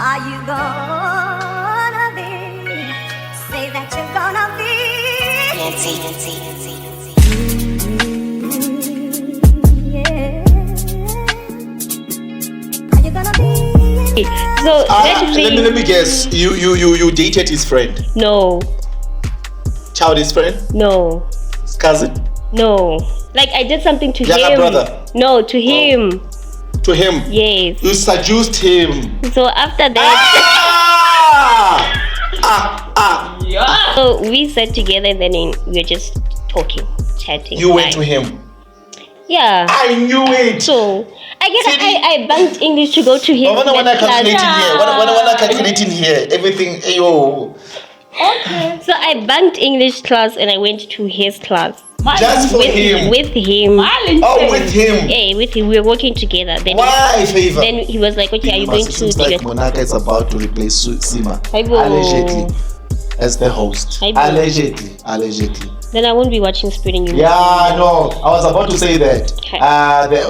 Are you gonna be? Say that you're gonna be. Yeah. Are you gonna be? So let me guess. You dated his friend? No. Childish friend? No. His cousin? No. Like I did something to Younger him. brother? No, to him. To him? Yes. You seduced him. So after that, Yeah. so we sat together and then we were just talking, chatting. You went to him. Yeah. I knew it. So I bunked English to go to his When I class. calculating here, when I calculating here, everything, yo. Okay. So I bunked English class and I went to his class. Just for him. With him. Oh, with him. Yeah, with him. We were working together. Then Why favor? Then he was like, okay, are you going to seems do like your... Munaka is about to replace Seemah. Aibo. Allegedly. As the host. Aibo. Allegedly. Then I won't be watching Spirit in You. Yeah, no. I was about to say that. Okay.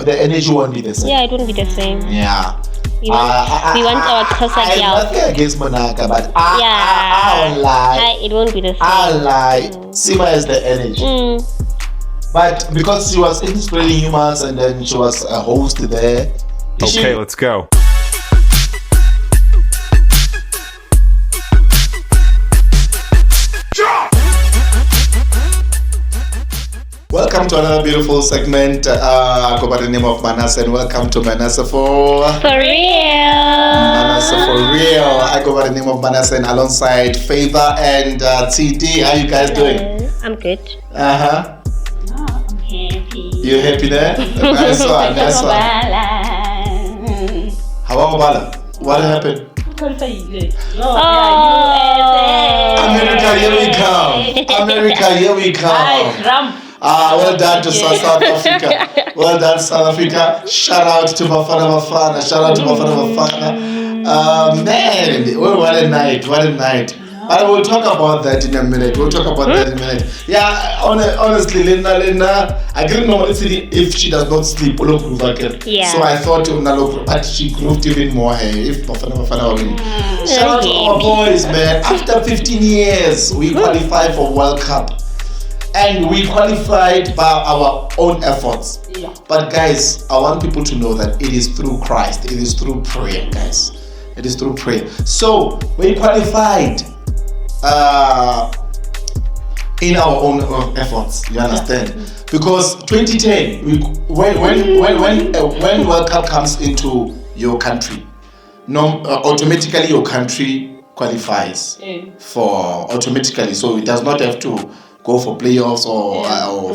The energy won't be the same. Yeah, it won't be the same. Yeah. We want our Xhosa I'm girl. nothing against Munaka, but I won't lie. It won't be the same. I'll lie. Seemah is the energy. But because she was in Spreading Humans and then she was a host there. Okay, let's go. Welcome to another beautiful segment. I go by the name of Manasseh and welcome to Manasseh for real. Manasseh for real. I go by the name of Manasseh and alongside Favor and TD. How you guys doing? I'm good. Uh-huh. I'm happy. You happy there? Nice one. How about Bala? What happened? America, here we come. America, here we come. Well done to South Africa. Well done, South Africa. Shout out to Bafana. Shout out to Bafana. Man, what a night. But we'll talk about that in a minute. Yeah, honestly, Lena, I didn't know if she does not sleep. Yeah. So I thought, but she grooved even more. If Bafana already. Shout out to our boys, man. After 15 years, we qualified for World Cup. And we qualified by our own efforts. Yeah. But guys, I want people to know that it is through Christ. It is through prayer, guys. It is through prayer. So we qualified in our own efforts. You understand? Because 2010, when World Cup comes into your country, automatically your country qualifies for automatically. So it does not have to go for playoffs or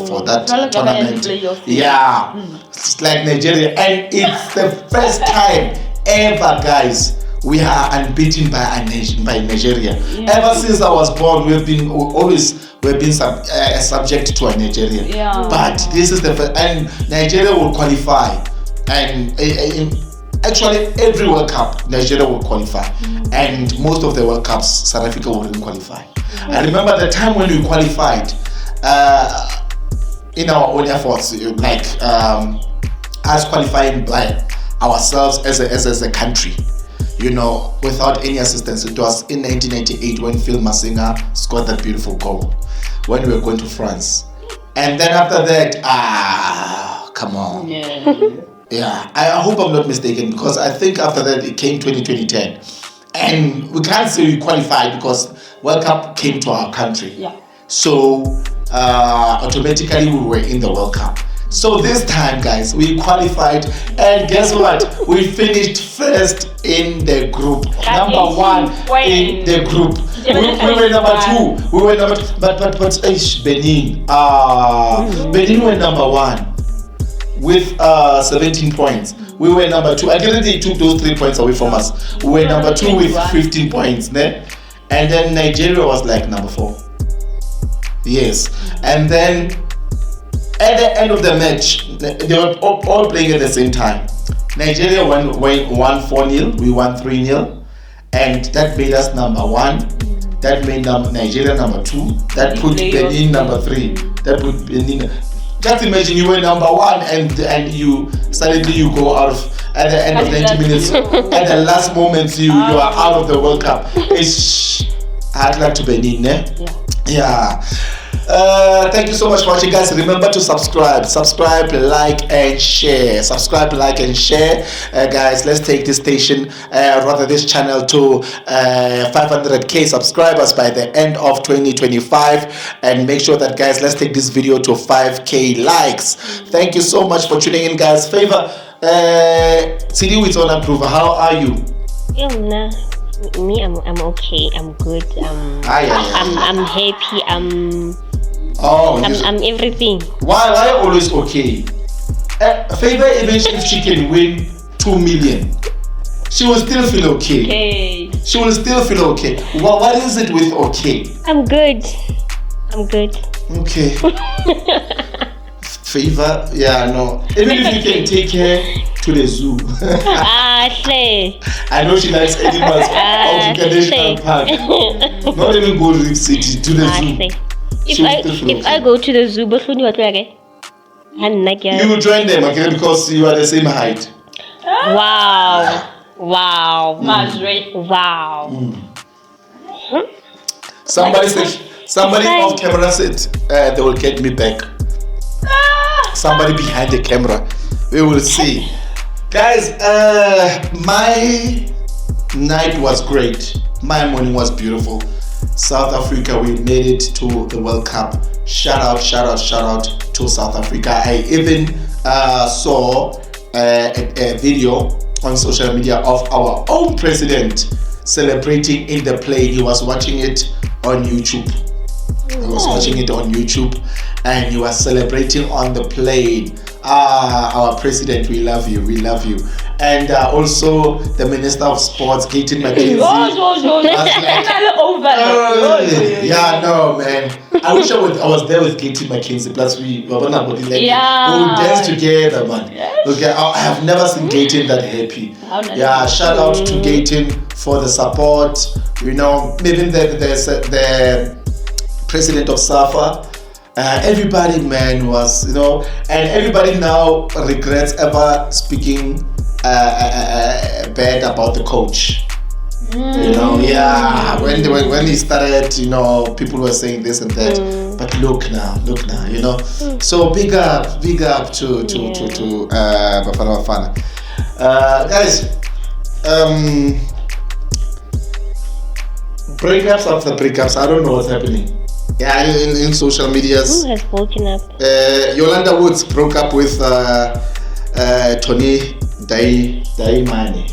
for that tournament. Yeah, it's like Nigeria, and it's the first time ever, guys. We are unbeaten by Nigeria. Ever since I was born, we've been subject to a Nigeria. Yeah. But this is the first, and Nigeria will qualify. And actually, every World Cup, Nigeria will qualify, and most of the World Cups, South Africa wouldn't qualify. I remember the time when we qualified in our own efforts, like us qualifying by ourselves as a country, without any assistance. It was in 1998 when Phil Masinga scored that beautiful goal when we were going to France. And then after that, come on. Yeah, I hope I'm not mistaken, because I think after that it came 2010. And we can't say we qualified because World Cup came to our country. Yeah. So automatically we were in the World Cup. So this time, guys, we qualified, and guess what? We finished first in the group. Number one in the group. We were number two. But Benin. Benin were number one with 17 points. We were number two. I guess they took those 3 points away from us. We were number two with 15 points. And then Nigeria was like number 4. Yes. And then at the end of the match, they were all playing at the same time. Nigeria won 4-0. We won 3-0. And that made us number 1. That made Nigeria number 2. That put Benin number 3. That put Benin. Just imagine you were number one and you suddenly you go out of at the end of 90 minutes. At the last moments you are out of the World Cup. It's hard luck to Benin, eh? Yeah. Thank you so much for watching, guys. Remember to subscribe, like and share. Subscribe, like and share, guys. Let's take this station, rather this channel, to 500k subscribers by the end of 2025, and make sure that, guys, let's take this video to 5k likes. Thank you so much for tuning in, guys. Favor, CD with on approval. How are you? Me, I'm okay. I'm good. I'm happy. I'm everything. Why always okay? Favor, even if she can win 2 million, she will still feel okay. She will still feel okay. What is it with okay? I'm good. Okay. Favor, yeah, no. Even if you can take her to the zoo. I know she likes animals. National Park. Not even go to Reef City, to the zoo. If I go to the zoo, you will join them, okay, because you are the same height. Wow. Somebody off camera said they will get me back. Somebody behind the camera. We will see. Guys, my night was great. My morning was beautiful. South Africa, we made it to the World Cup. Shout out to South Africa. I even saw a video on social media of our own president celebrating in the plane. He was watching it on YouTube. And he was celebrating on the plane. Our president, we love you. And also the Minister of Sports, Gaten McKenzie. Yeah, no, man. I wish I was there with Gaten McKenzie. Plus, we would dance together, man. Okay, I have never seen Gaten that happy. Yeah, shout out to Gaten for the support. You know, even the president of SAFA. Everybody, man, was, and everybody now regrets ever speaking bad about the coach. When he started, people were saying this and that, but look now, So big up to Bafana. Guys, breakups after breakups, I don't know what's happening. Yeah, in social medias. Who has woken up? Yandawood'S broke up with Tony Daimane.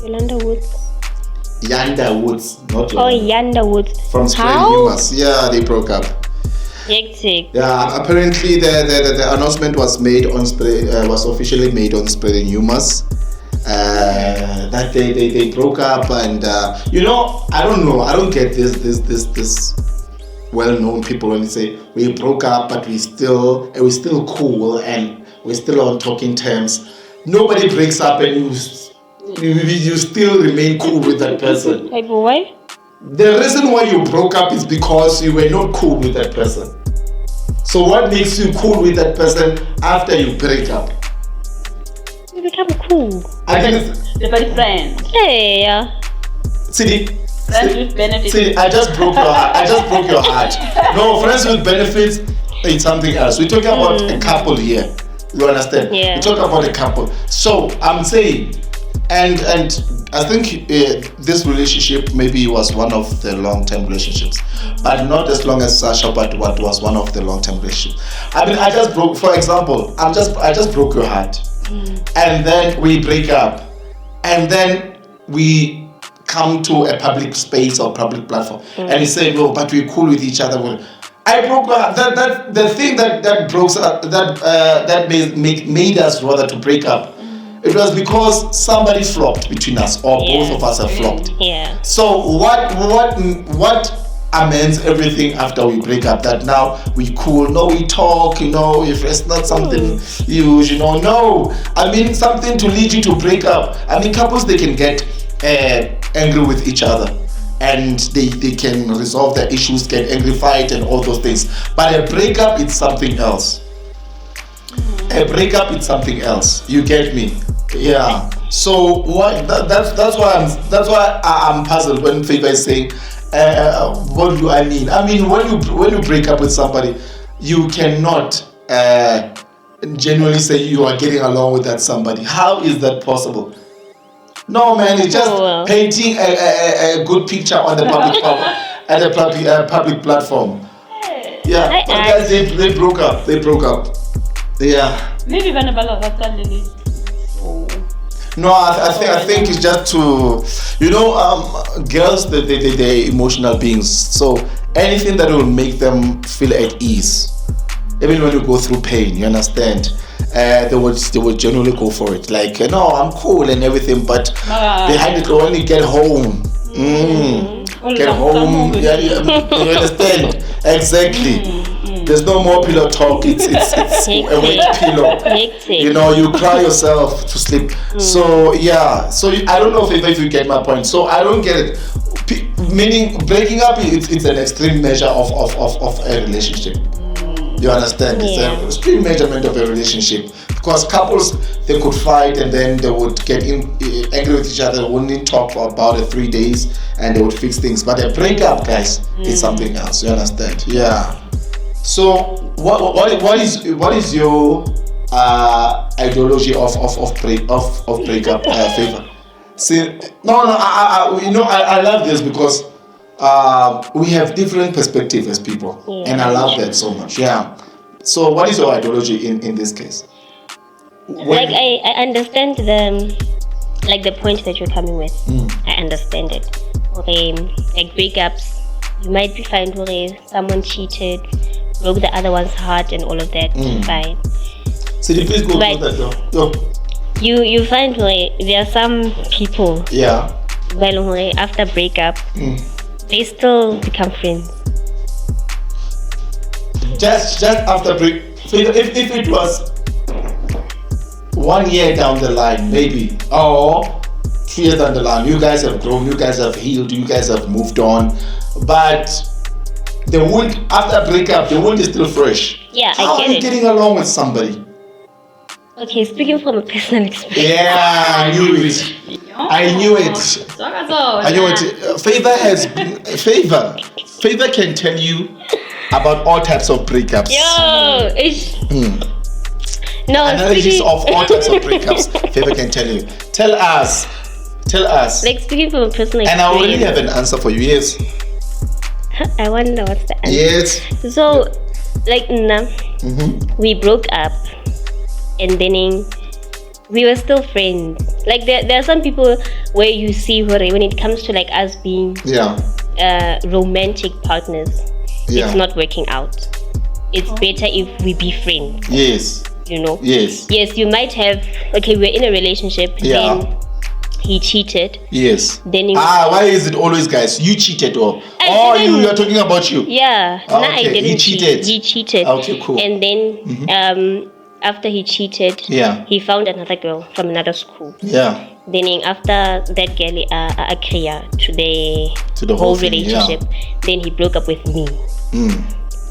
Yandawood'S, not Yandawood'S. From Spreading Rumors. Yeah, they broke up. Hectic. Yeah, apparently the announcement was officially made on Spreading Rumors. That they broke up, and I don't know. I don't get this well-known people when they say we broke up, but we're still cool and we're still on talking terms. Nobody breaks up and you still remain cool with that person. Like why? The reason why you broke up is because you were not cool with that person. So what makes you cool with that person after you break up? You become cool. I think They're very friends. Yeah. See, Friends with benefits. See, I just broke your heart. No, friends with benefits, it's something else. We're talking about a couple here. You understand? Yeah. We're talking about a couple. So I'm saying, and I think this relationship maybe was one of the long-term relationships, but not as long as Sasha, but what was one of the long-term relationships. I mean, I just broke. For example, I just broke your heart, and then we break up, and then we come to a public space or public platform and you say, no, but we're cool with each other. I broke that the thing that broke that made us rather to break up. It was because somebody flopped between us, or both of us have flopped. Yeah. So what amends everything after we break up? That now we cool, no, we talk, if it's not something huge, no. I mean, something to lead you to break up. I mean, couples, they can get angry with each other, and they can resolve their issues, get angry, fight, and all those things. But a breakup is something else. A breakup is something else. You get me? Yeah. So that's why I'm puzzled when Favor is saying, what do I mean? I mean, when you break up with somebody, you cannot genuinely say you are getting along with that somebody. How is that possible? No, man, it's just painting a good picture on the public at the public platform. Yeah, but guys, they broke up. They broke up. Yeah. Maybe Vanabala Vatalili. No, I think it's just to, girls, they're emotional beings. So anything that will make them feel at ease, even when you go through pain, you understand, they would generally go for it. Like, no, I'm cool and everything, but behind it, when you get home, get home, you understand? Exactly. There's no more pillow talk. It's a wet pillow. You cry yourself to sleep. So yeah. So I don't know if you get my point. So I don't get it. Meaning breaking up, it's an extreme measure of a relationship. You understand? It's an extreme measurement of a relationship. Because couples, they could fight and then they would get angry with each other, wouldn't talk for about 3 days, and they would fix things. But a breakup, guys, is something else. You understand? Yeah. So what is your ideology of breakup, Favor? See, I love this because we have different perspectives as people, and I love that so much. Yeah. So what is your ideology in this case? I understand the point that you're coming with. I understand it. Okay, like breakups, you might be fine where someone cheated, broke the other one's heart and all of that. Fine. So you please go through that though. You find there are some people. Yeah. Well, after breakup, they still become friends. Just after break. So if it was 1 year down the line, maybe, or 2 years down the line, you guys have grown, you guys have healed, you guys have moved on, but the wound after breakup, the wound is still fresh. Yeah, How are you getting along with somebody? Okay, speaking from a personal experience. Yeah, I knew it. I knew it. Favor can tell you about all types of breakups. Analysis of all types of breakups. Favor can tell you. Tell us. Like speaking from a personal experience. And I already have an answer for you. Yes. I wonder what's the answer. Yes. So, like, we broke up, and then we were still friends. Like, there are some people where you see when it comes to like us being romantic partners, it's not working out. It's better if we be friends. Yes. Yes, you might have, we're in a relationship, then he cheated. Yes. Then why is it always guys? You cheated or you are talking about you? Yeah. No, I didn't. He cheated. Okay, cool. And then after he cheated, he found another girl from another school. Yeah. Then after that girl to the whole relationship, then he broke up with me.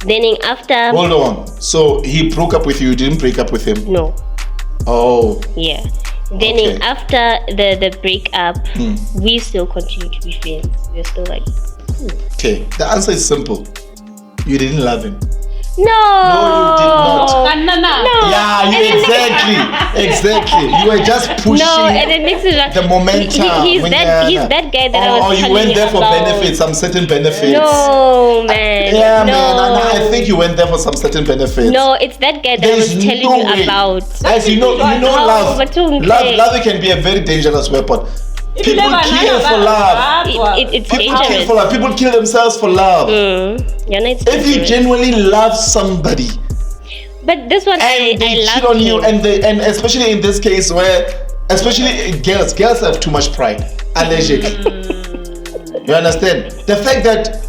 Then after hold on. So he broke up with you, you didn't break up with him? No. Oh. Yeah. Then after the breakup, we still continue to be friends. We're still like cool. Okay. The answer is simple. You didn't love him. No, you did not. No. Yeah, exactly. You were just pushing. No, and it makes it like the momentum. He's that guy that I was telling you about. You went there for benefits, some certain benefits. No, man. Yeah, no. Man. I think you went there for some certain benefits. No, it's that guy that I was telling you about. As you know, love. Love can be a very dangerous weapon. People kill for love. It's People dangerous. kill for love. People kill themselves for love. If you genuinely love somebody, but this one and they I cheat love on you, and especially in this case where, especially girls have too much pride, allegedly. You understand? The fact that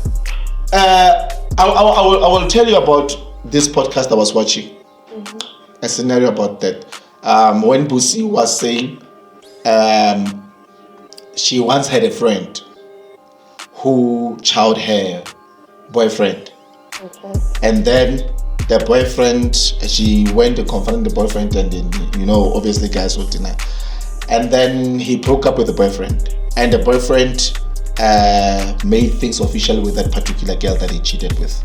I will tell you about this podcast I was watching. A scenario about that. When Busi was saying. She once had a friend who chowed her boyfriend. Okay. And then the boyfriend, she went to confront the boyfriend, and then, obviously guys will deny. And then he broke up with the boyfriend. And the boyfriend made things official with that particular girl that he cheated with.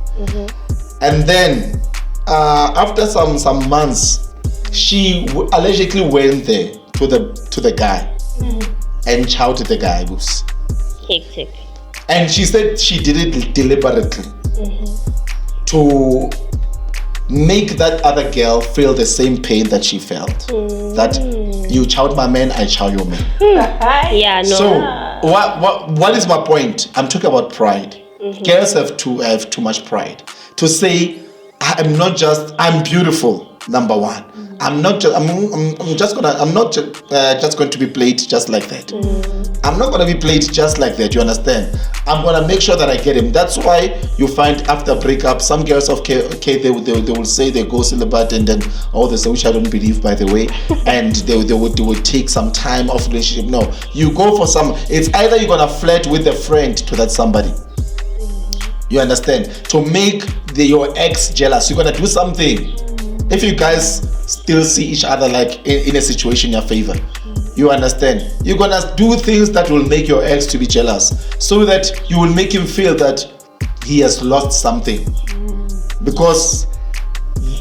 And then after some months, she allegedly went there to the guy and shouted the guy. Hectic. And she said she did it deliberately to make that other girl feel the same pain that she felt. That you chowed my man, I chow your man. Yeah, no. So what is my point? I'm talking about pride. Girls have too much pride to say I'm beautiful. Number one, I'm not just going to be played just like that. I'm not going to be played just like that. You understand? I'm going to make sure that I get him. That's why you find after breakup, some girls of K they will say they go celibate, and then they say, which I don't believe, by the way, and they would take some time off relationship. No, you go for some. It's either you're gonna flirt with a friend to that somebody. You understand? To make your ex jealous, you're gonna do something. If you guys still see each other like in a situation in your favor, you understand? You're gonna do things that will make your ex to be jealous, so that you will make him feel that he has lost something. Because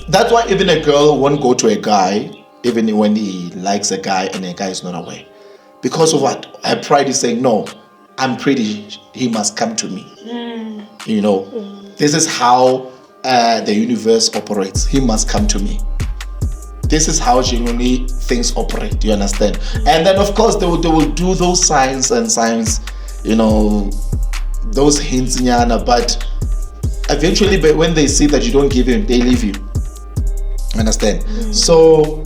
that's why even a girl won't go to a guy even when he likes a guy and a guy is not aware. Because of what? Her pride is saying, no, I'm pretty, he must come to me. This is how the universe operates. He must come to me. This is how genuinely things operate. You understand? And then of course they will do those signs, those hints, but eventually when they see that you don't give him, they leave you. Understand? So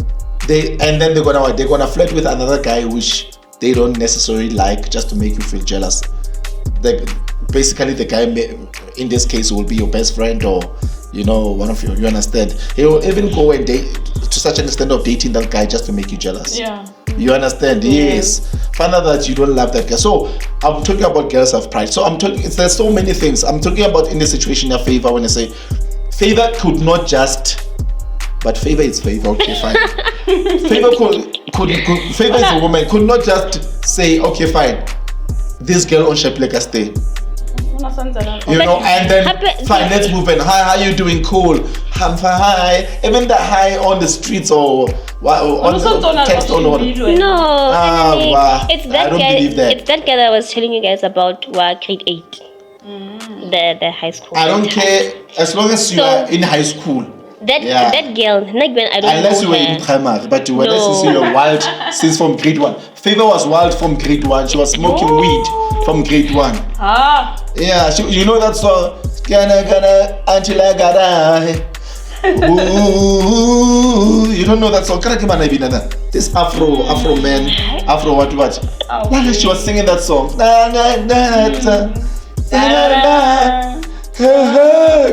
they're gonna flirt with another guy which they don't necessarily like, just to make you feel jealous. Basically the guy in this case will be your best friend, or one of you understand. He will even go and date to such an extent of dating that guy just to make you jealous. Yeah. You understand? Yes. Find out that you don't love that guy. So I'm talking about girls have pride. So there's so many things. I'm talking about in the situation of favor. When I say favor could not just, but favor is favor. Okay, fine. Favor favor is a woman, could not just say, okay, fine, this girl on shape like a stay. And then fine, let's move in. Hi, how you doing? Cool. I'm fine. Hi. Even the hi on the streets or on the text or what? No, it's that I don't guy. believe that. It's that guy that I was telling you guys about. Grade 8, the high school. I don't care as long as you are in high school. That girl, like when I don't unless know you were her. in primary, but you were since you were wild since from grade 1. Favor was wild from grade 1. She was smoking weed from grade 1. Yeah, you know that song? Gonna until I gotta. Ooh, you don't know that song? This Afro man, Afro what? She was singing that song.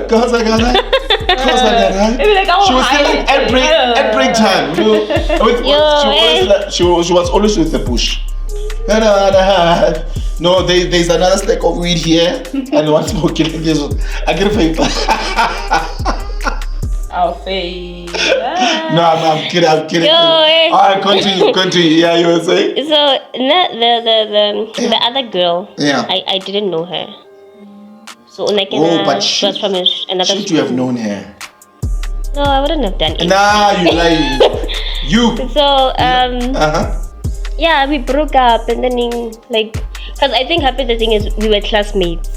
Cause I got she was singing at break time. She was always with the bush. No, there's another stack of weed here and one smoking like this one. I get a paper. Our face. No, I'm kidding. Alright, continue. Yeah, you were saying? So the other girl, yeah, I didn't know her. So but she was from another should you have known her? No, I wouldn't have done it. Nah, you lying. So yeah, we broke up, and then because I think the thing is we were classmates.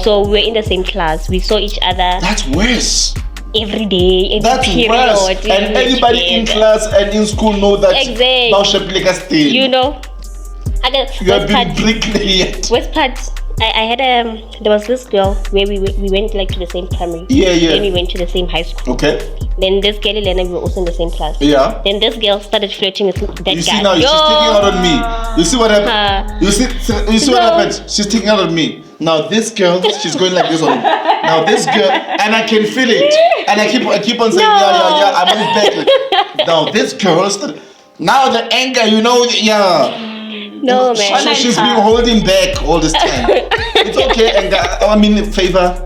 So we were in the same class. We saw each other. That's worse. Every day, that's worse. And anybody in class and in school know that. Exactly. You have been bricklayered. West part. I had there was this girl where we went to the same primary. Yeah. Then we went to the same high school. Okay. Then this girl Elena, we were also in the same class. Yeah. Then this girl started flirting with that guy. You see now, she's taking out on me. You see what happened? You see what happened? She's taking out on me. Now this girl, she's going like this on me. Now this girl, and I can feel it. And I keep on saying, yeah, I'm on back. Now this girl, now the anger, yeah. No, man. So she's been holding back all this time. It's okay, and I mean, favor.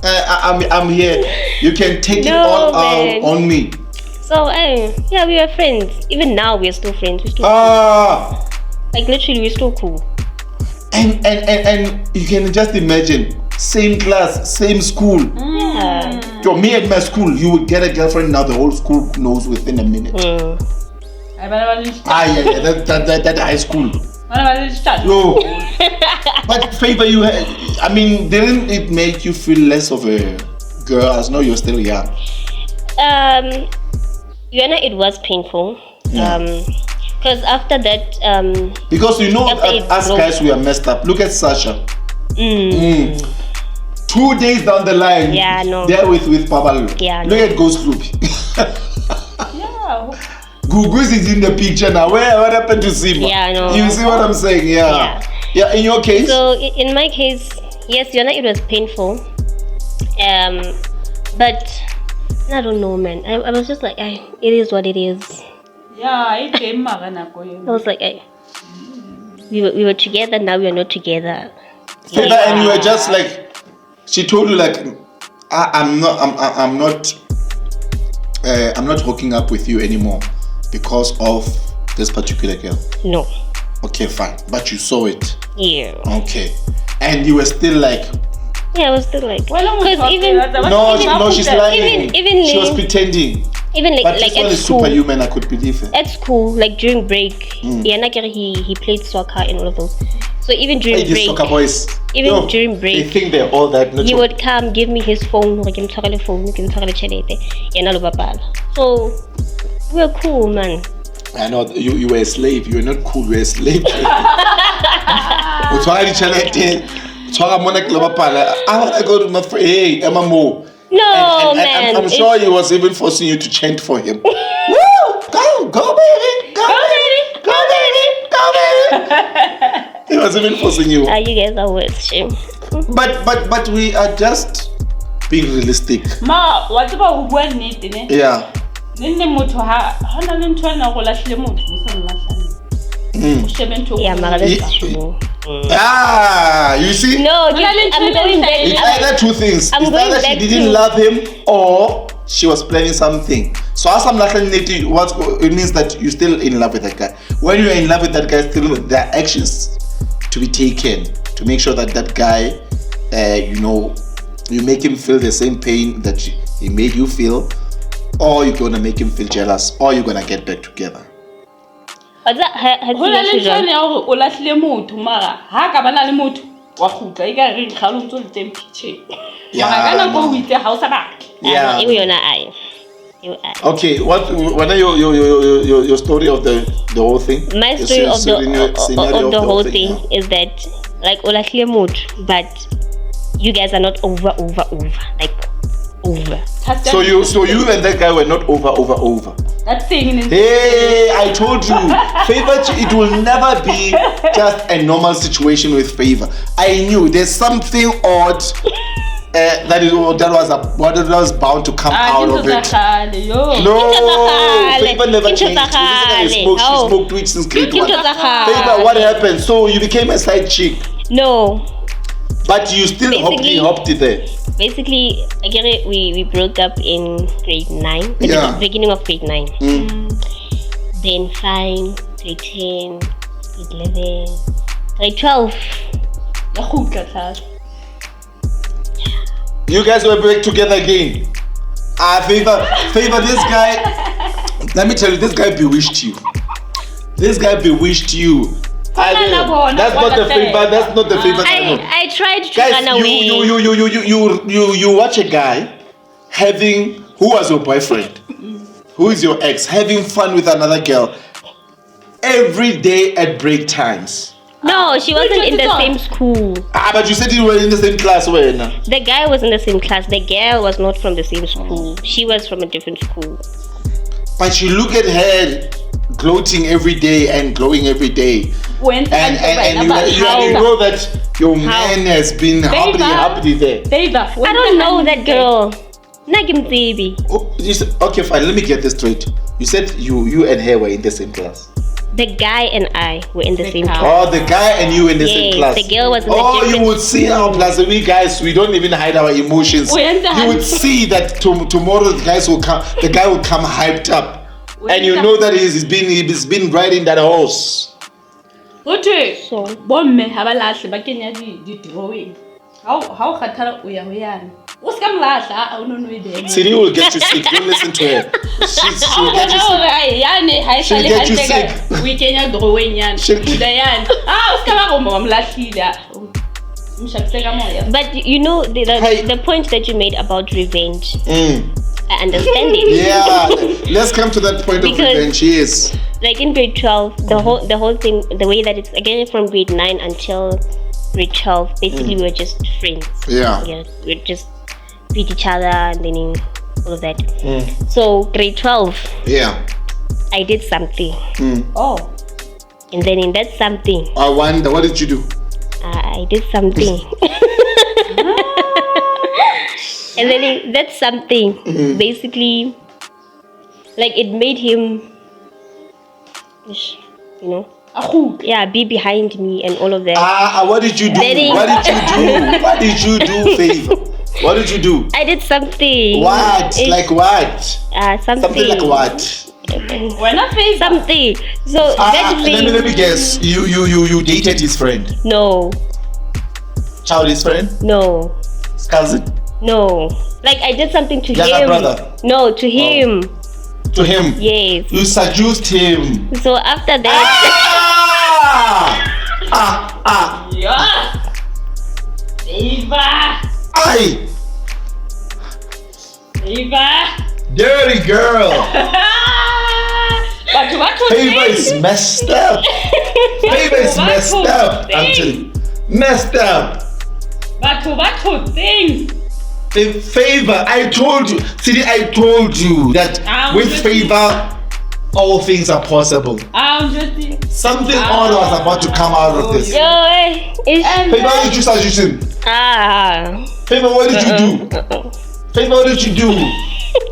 I'm here. You can take it all out on me. So, yeah, we were friends. Even now, we're still friends. We're still Ah. like literally, we're still cool. And you can just imagine, same class, same school. Yeah. So me at my school, you would get a girlfriend. Now the whole school knows within a minute. Mm. Yeah, that high school. No. But favor, I mean, didn't it make you feel less of a girl? As no, you're still young. It was painful. Because after that, because you know, us guys, we are messed up. Look at Sasha. 2 days down the line, yeah, no. There with Pabalo. Yeah, look at Ghost Loopy. Yeah. Gugus is in the picture now. What happened to Seemah? Yeah, no. You see what I'm saying? Yeah. In your case? So in my case, yes, it was painful. But I don't know, man. I was just like, it is what it is. Yeah, I was like, we were together, now we are not together. Favor, and you were just like, she told you like, I'm not hooking up with you anymore because of this particular girl. No. Okay, fine. But you saw it. Yeah. Okay. And you were still like. Yeah, I was still like. Because even no, she's lying. Even she was pretending. Even like, but like this one is superhuman. I could believe it. At school, like during break, he played soccer and all of those. So even during break, soccer boys. During break, they think they're all that. He would come, give me his phone, like him talk on the phone, So we're cool, man. I know you were a slave. You were not cool. You were a slave. I want to go to my friend. Hey, MMO. No, man. I'm sure he was even forcing you to chant for him. Woo! Go, baby! Go, baby! He was even forcing you. You guys are worth shame. But we are just being realistic. Ma, what about when it? Yeah. Yeah, Mara, that's true. You see? No, I'm going back. It's either two things. It's either she didn't love him or she was planning something. So as I'm it means that you're still in love with that guy. When you're in love with that guy, still there are actions to be taken to make sure that that guy, you make him feel the same pain that he made you feel, or you're gonna make him feel jealous, or you're gonna get back together. But that Okay, what are your story of the whole thing? My story of the whole thing is that like but you guys are not over like over. So you and that guy were not over. That thing is. Hey, I told you, Favor, it will never be just a normal situation with Favor. I knew there's something odd that was bound to come out of it. No, Favor never changed. She smoked weed since grade 1. Favor, what happened? So you became a side chick? No. But you still hopped it there. Basically, we broke up in grade 9, the beginning of grade 9. Then fine, grade 10, grade 11, grade 12. You guys were back together again. Favor, this guy, let me tell you, this guy bewitched you. That's not the favor. I tried to run away. You watch a guy who was your boyfriend, who is your ex, having fun with another girl every day at break times. No, she wasn't in the same school. But you said you were in the same class. When? The guy was in the same class. The girl was not from the same school. She was from a different school. But you look at her gloating every day and glowing every day. And you know that your man has been happy there. I don't know that girl. Nagim baby. Okay, fine. Let me get this straight. You said you and her were in the same class. The guy and I were in the same guy. class. Oh, the guy and you in the same class. The girl was in the Oh, you different would see our class. We guys, we don't even hide our emotions. You would see that tomorrow the guy will come hyped up, and you know that he's been riding that horse. Okay. So Bomme ha ba lahle ba kenya di-drawing. How khathala o ya ho yana. O ska mlahla a no ide. Siri will get you sick. Don't listen to her. She will get you sick. She'll get you sick. We kenya drawing yana. Uda yana. O ska ba go mlahlile. but you know the point that you made about revenge, I understand it. Yeah, let's come to that point of revenge. Yes. Like in grade 12, the whole thing, the way that it's again from grade 9 until grade 12, basically we were just friends. Yeah. We just beat each other and then all of that. So grade 12, I did something. Oh. And then in that something, I wonder, what did you do? I did something. And then that something basically, like it made him, be behind me and all of that. What did you do? What did you do, Faith? What did you do? I did something. What? Like what? Something. Something like what? Something. So let me guess. You dated his friend? No. Childish friend? No. Cousin? No. Like I did something to him. Brother? No, to him. To him? Yes. You seduced him. So after that. Yeah. Aye. Dirty girl. Favor is messed up. Favor is messed up. I'm telling you. Messed up. But things. Favor, I told you. See, I told you that with favor, all things are possible. Something odd was about to come out of this. Favor, what did you seduce him? Favor, what did you do? Favor, what did you do?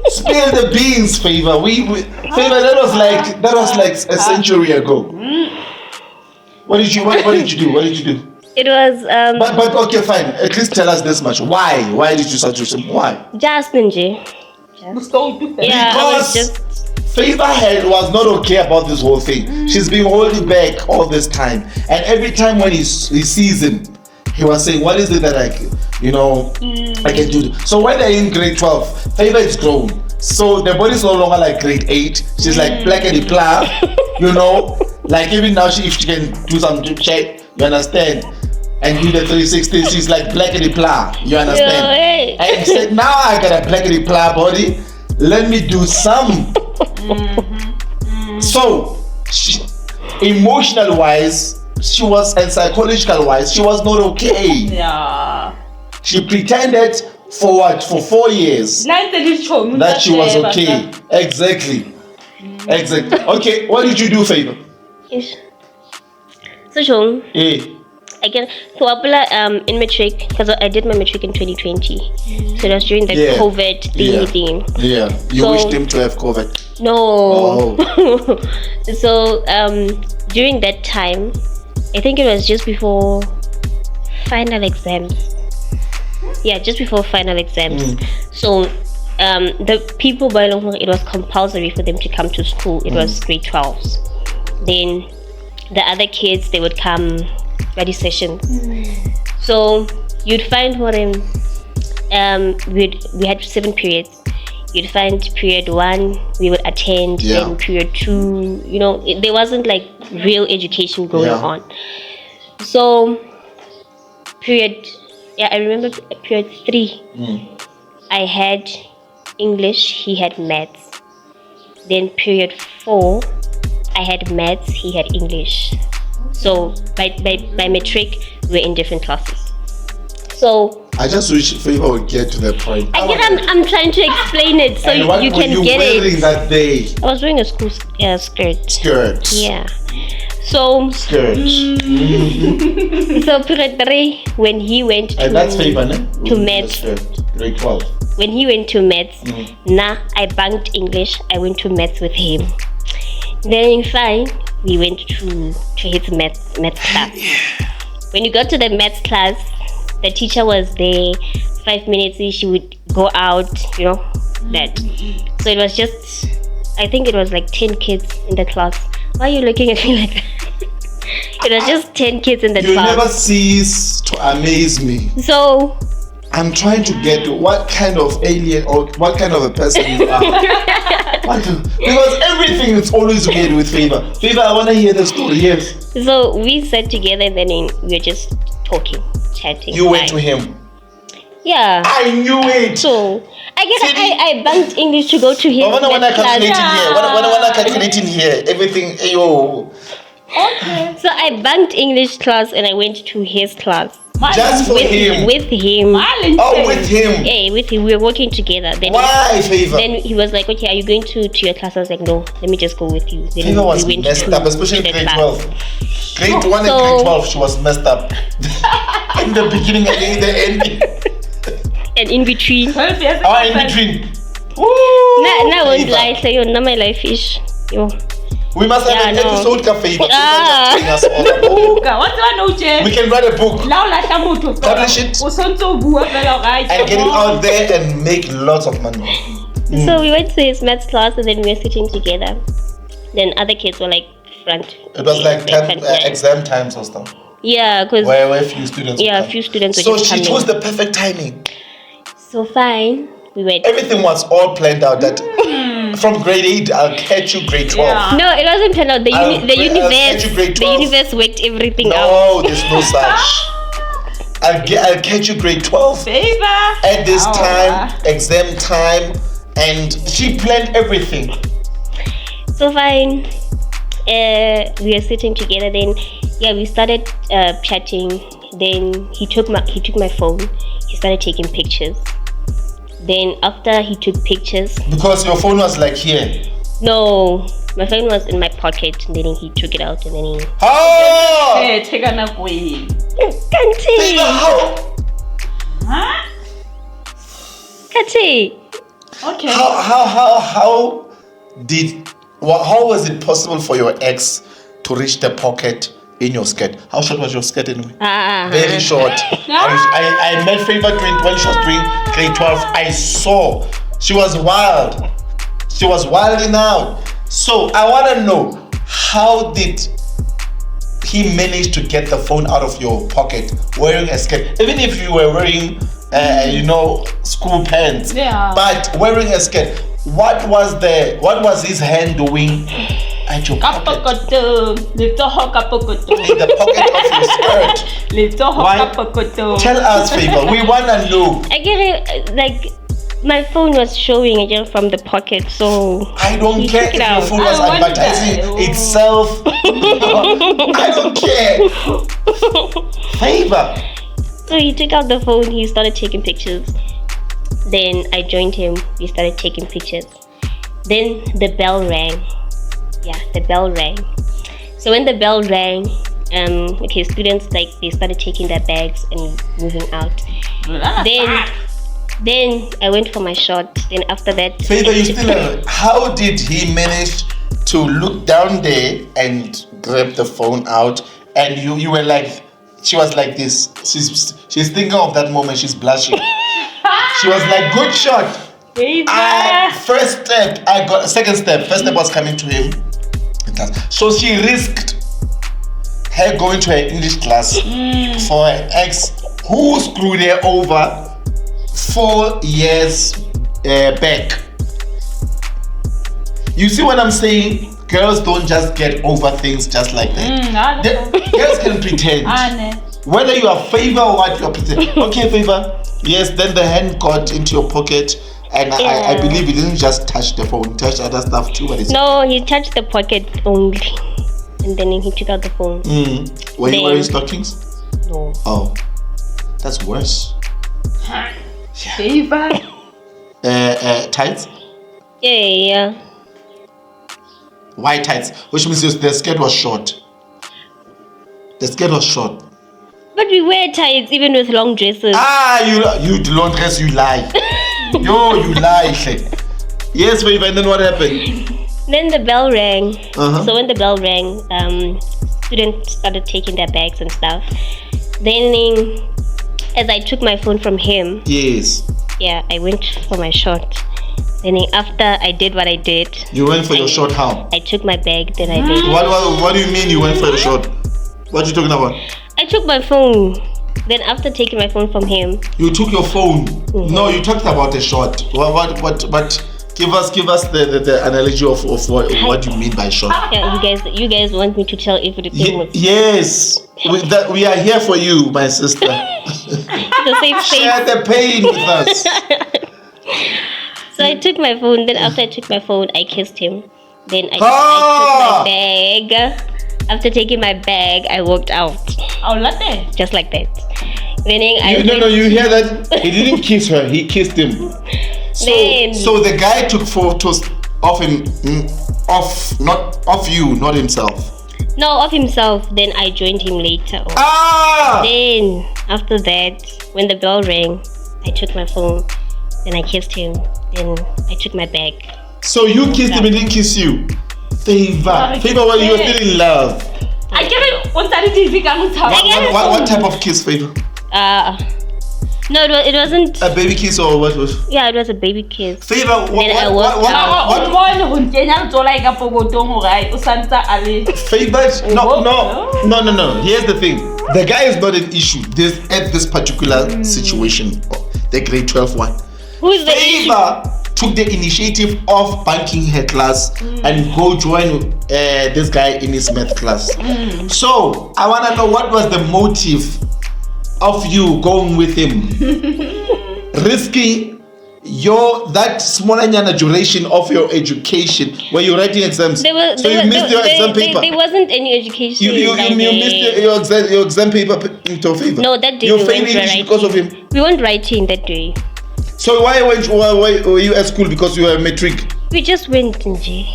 Spill the beans, Favor. Favor, that was like a century ago. What did you do? It was But okay, fine. At least tell us this much. Why? Why did you seduce him? Why? Jasmine J. Because Favor was not okay about this whole thing. She's been holding back all this time, and every time when he sees him, he was saying, "What is it that I can do?" So when they're in grade 12, Favor is grown. So the body's no longer like grade 8. She's like black and the plow, Like even now, if she can do some check, you understand? And do the 360, she's like black and the plow, you understand? And he said, now I got a black and the plow body. Let me do some. So, emotional wise, she was, and psychological wise, she was not okay. Yeah. She pretended for what? For 4 years that she was okay. Exactly. Okay, what did you do, Favor? So, again, so in matric, because I did my matric in 2020, so it was during the COVID thing. Yeah, you wished him to have COVID. No. So during that time, I think it was just before final exams. Yeah, just before final exams. So the people by long, it was compulsory for them to come to school. It was grade 12s. Then the other kids, they would come study sessions. So you'd find we had 7 periods. You'd find period 1 we would attend, then period 2, there wasn't like real education going on. So I remember period 3 I had English, he had maths. Then period 4 I had maths, he had English. So by matric, we're in different classes. So I just wish Favor would get to that point. I'm trying to explain it so you can get it. What were you wearing that day? I was wearing a school skirt. Skirt. Yeah. So skirt. So period 3 when he went to that's Favor, to maths. Grade 12. When he went to maths, I bunked English. I went to maths with him. Then fine, we went to his maths class. When you got to the maths class, the teacher was there. 5 minutes, she would go out, that. So it was just, I think it was like 10 kids in the class. Why are you looking at me like that? It was just 10 kids in the class. You never cease to amaze me. So I'm trying to get what kind of alien or what kind of a person you are. Because everything is always weird with Favor. Favor, I want to hear the story. Yes. So we sat together and then we were just talking, chatting. You went to him. Yeah. I knew it. So I guess I bunked English to go to his When I class. calculating here, everything, yo. Okay. So I bunked English class and I went to his class. Just for him. With him. Oh, with him. Yeah, with him. We were working together. Then Why, Favor? Then he was like, okay, are you going to your class? I was like, no, let me just go with you. Then Favor was messed up, especially grade 12. Grade 1 and grade 12, she was messed up. In the beginning and in the end. And in between. In between. Now I won't lie, so you're not my life ish. Yo. We must have an episode cafe. We can write a book, publish it, and get it out there and make lots of money. So we went to his maths class and then we were sitting together. Then other kids were like front. It was like exam times or stuff. Yeah, because where a few students. Yeah, a few students. So she chose the perfect timing. So fine, we went. Everything was all planned out. That from grade 8, I'll catch you grade 12. Yeah. No, it wasn't planned out. The universe worked everything out. No, there's no such. I'll catch you grade 12. Favor. At this time, exam time, and she planned everything. So fine, we were sitting together. Then, we started chatting. Then he took my phone. He started taking pictures. Then after he took pictures, because your phone was like here. No, my phone was in my pocket. And then he took it out and then he. Oh! Take a nap away. Kanti. Huh? Kanti. Okay. How was it possible for your ex to reach the pocket in your skirt? How short was your skirt anyway? Very short. I met Favor when she was doing grade 12. I saw she was wild. She was wilding out. So I want to know, how did he manage to get the phone out of your pocket wearing a skirt? Even if you were wearing, school pants, but wearing a skirt. What was his hand doing at your pocket? In the pocket of your skirt. Why? Tell us, Favor. We want to know. I get it. Like, my phone was showing again from the pocket, so I don't care if your phone was advertising itself. I don't care. Favor. So he took out the phone. He started taking pictures. Then I joined him. We started taking pictures. Then the bell rang. Yeah, the bell rang. So when the bell rang, students they started taking their bags and moving out. Then I went for my shot. Then after that, Favor, you still how did he manage to look down there and grab the phone out? And you were like, she was like this. She's thinking of that moment. She's blushing. She was like, good shot. First step, I got. Second step, first step was coming to him. So she risked her going to her English class for her ex who screwed her over 4 years back. You see what I'm saying? Girls don't just get over things just like that. Girls can pretend. Whether you are Favor or what you are pretending. Okay, Favor. Yes, then the hand got into your pocket. And I believe he didn't just touch the phone, he touched other stuff too. No, he touched the pocket only. And then he took out the phone. Were you wearing stockings? No. Oh, that's worse. Favor. Tights? Yeah. Why tights? Which means the skirt was short. The skirt was short. But we wear tights even with long dresses. You long dress, you lie. Yo, you lie. Yes, Favor, and then what happened? Then the bell rang. Uh-huh. So when the bell rang, students started taking their bags and stuff. Then as I took my phone from him, Yes. yeah, I went for my shot. Then after I did what I did, You went for your shot how? I took my bag, then I did. What do you mean you went for your shot? What are you talking about? I took my phone. Then after taking my phone from him, You took your phone. No, you talked about a shot. What give us the analogy of what you mean by shot. yeah, you guys want me to tell everything with Yes. We are here for you, my sister. the safe space. Share the pain with us. So I took my phone. Then after I took my phone, I kissed him. Then I took my bag. After taking my bag, I walked out I'll let it. just like that. Then I You hear that? He didn't kiss her, he kissed him. So the guy took photos of him, not of you, not himself. No, of himself. Then I joined him later on. Then after that, when the bell rang, I took my phone. Then I kissed him. Then I took my bag. So you kissed him and he didn't kiss you? Favor, when you were still in love. I get it on TV. What type of kiss, Favor? No, it wasn't. A baby kiss or what was? Yeah, it was a baby kiss. Favor, Then I walked what? Favor, no. Here's the thing. The guy is not an issue. At this particular situation, the grade 12 one. Who is the issue? Favor took the initiative of banking her class and go join this guy in his math class. So I want to know what was the motive of you going with him, risking that smaller duration of your education when you're writing exams. You missed your exam paper. There wasn't any education. You missed your exam paper into Favor. No, that day you we failed went English because of him. We weren't writing that day. So why were you at school? Because you were matric. We just went, Nji.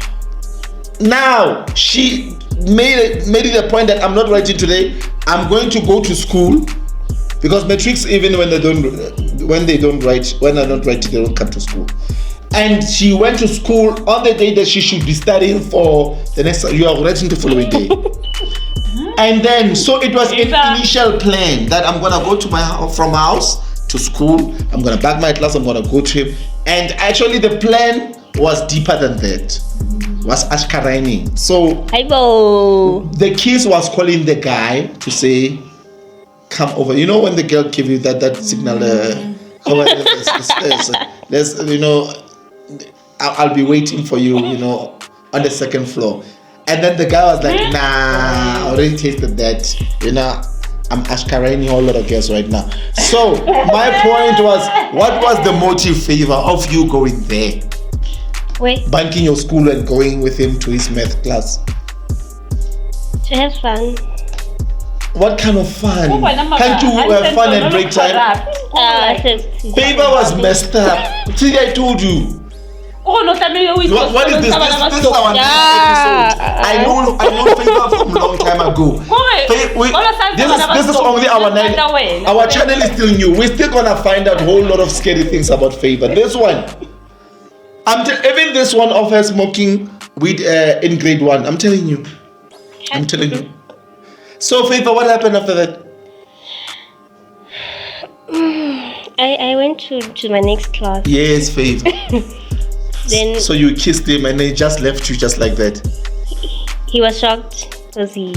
Now she made it a point that I'm not writing today. I'm going to go to school because matrics, even when I don't write, they don't come to school. And she went to school on the day that she should be studying for the next. You are writing the following day. And then, so it was an initial plan that I'm gonna go to from my house to school. I'm gonna back my class. I'm gonna go to him. And actually, the plan was deeper than that. Was ashkarani. So the kiss was calling the guy to say, "Come over." You know when the girl give you that signal. Let's I'll be waiting for you. On the second floor. And then the guy was like, "Nah, I already tasted that. I'm ashkarani a whole lot of girls right now." So my point was, what was the motive, Favor, of you going there? Wait. Banking your school and going with him to his math class. To have fun. What kind of fun? Can't you have fun and break time? Favor was messed up. See, I told you. What is this? This is our next episode. I know Favor from a long time ago. This is only our night. Our channel is still new. We're still gonna find out a whole lot of scary things about Favor. This one, even this one of her smoking weed in grade 1. I'm telling you. So Favor, what happened after that? I went to my next class. Yes, Favor. Then so you kissed him and he just left you just like that? He was shocked because he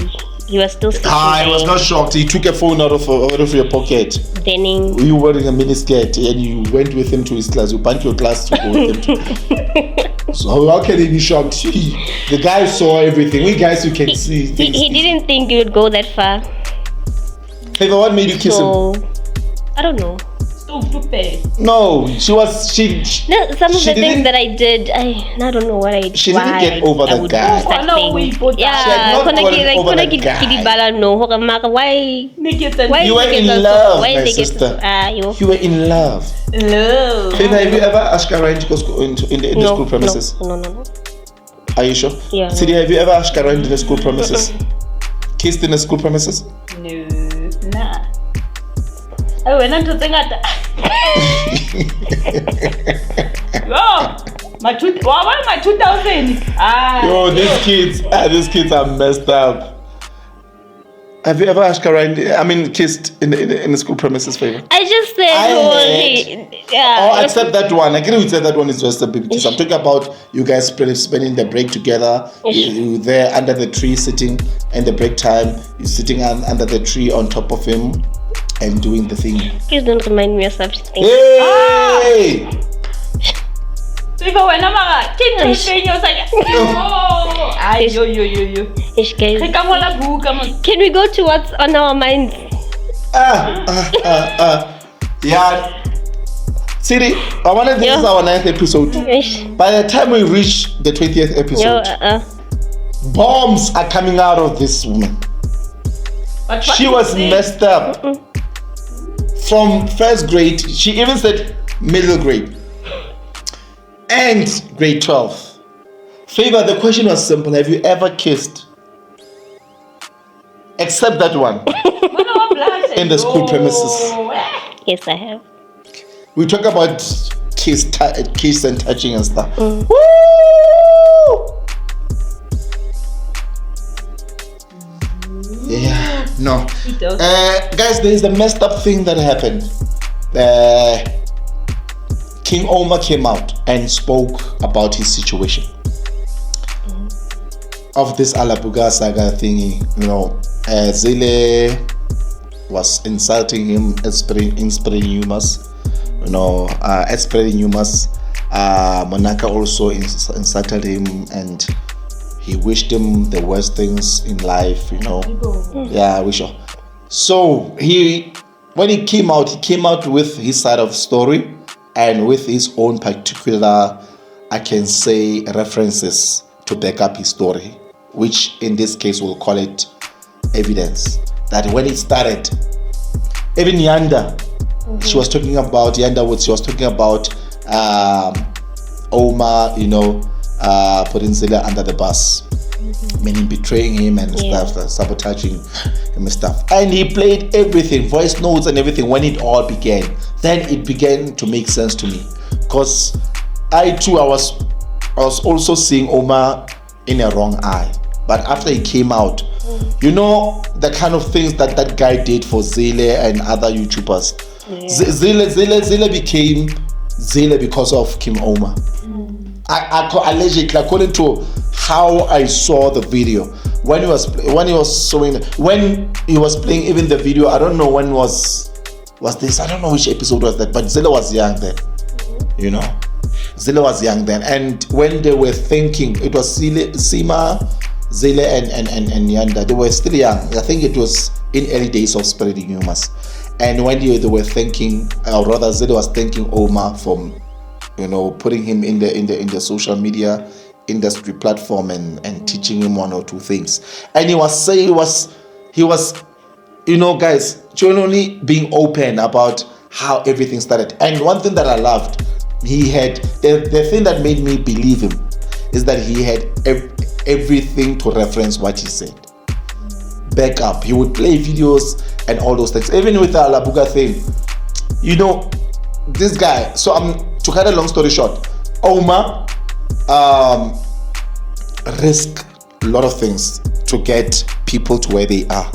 was still sitting he was not shocked. He took a phone out of your pocket. Then you were wearing a miniskirt and you went with him to his class. You bunked your class to go with him. So how can he be shocked? The guy saw everything. We guys, you can see things. He didn't think you would go that far. Favor, what made you kiss him? I don't know. No, some of the things that I did, I don't know what I did. She didn't get over the guy. Yeah, why? You were in love, my sister. You were in love. Favor, have you ever asked Karen to go in the school premises? No. Are you sure? Yeah. Sidi, have you ever asked Karen in the school premises? Kissed in the school premises? No, nah. I went on to think that. My 2000. Yo, these kids are messed up. Have you ever kissed in the school premises, favor? I just said, Except that one. I agree with that one is just a baby kiss. I'm talking about you guys spending the break together. You there under the tree sitting, and the break time, you're sitting under the tree on top of him and doing the thing. Please don't remind me of such things. Hey! So if I went Ish, guys. Can we go to what's on our minds? Yeah. Siri, I wanted this is our 9th episode. Ish. By the time we reach the 20th episode, bombs are coming out of this woman. She was messed up. From first grade, she even said middle grade. And grade 12. Favor, the question was simple. Have you ever kissed? Except that one. In the school premises. Yes, I have. We talk about kiss and touching and stuff. Woo! Yeah, no. Guys, there is a messed up thing that happened. King Oumar came out and spoke about his situation. Of this Alabuga saga thingy, Zile was insulting him, spreading rumors, spreading rumors. Munaka also insulted him, and he wished him the worst things in life, Yeah, wish him. So when he came out with his side of the story and with his own particular, I can say, references to back up his story, which in this case we'll call it evidence. That when it started, even Yanda, she was talking about Yandawood'S, she was talking about Oumar, putting Zila under the bus, meaning betraying him and stuff, sabotaging him and stuff. And he played everything, voice notes and everything when it all began. Then it began to make sense to me, because I was also seeing Oumar in a wrong eye. But after he came out, the kind of things that guy did for Zile and other YouTubers. Zile became Zile because of Kim Oumar. Allegedly, according to how I saw the video, when he was playing even the video, I don't know when was this, I don't know which episode was that, but Zile was young then, Zile was young then, and when they were thinking, it was Seemah, Zile and Yanda, they were still young. I think it was in early days of spreading rumors. And when they were thinking, or rather Zile was thanking Oumar from, putting him in the social media industry platform and teaching him one or two things. And he was saying, he was guys, genuinely being open about how everything started. And one thing that I loved, he had the thing that made me believe him is that he had everything to reference what he said. Back up. He would play videos and all those things. Even with the Alabuga thing, this guy. So to cut a long story short, Oumar risked a lot of things to get people to where they are.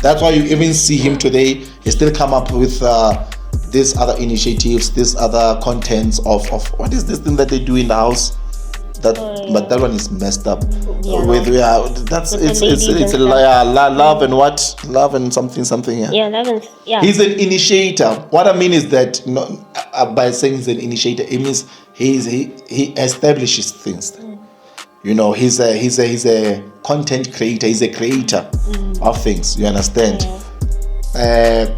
That's why you even see him today. He still come up with these other initiatives, these other contents of what is this thing that they do in the house. But that one is messed up. It's love and what? Love and something. Yeah, love and He's an initiator. What I mean is that by saying he's an initiator, it means he establishes things. He's a content creator. He's a creator of things. You understand?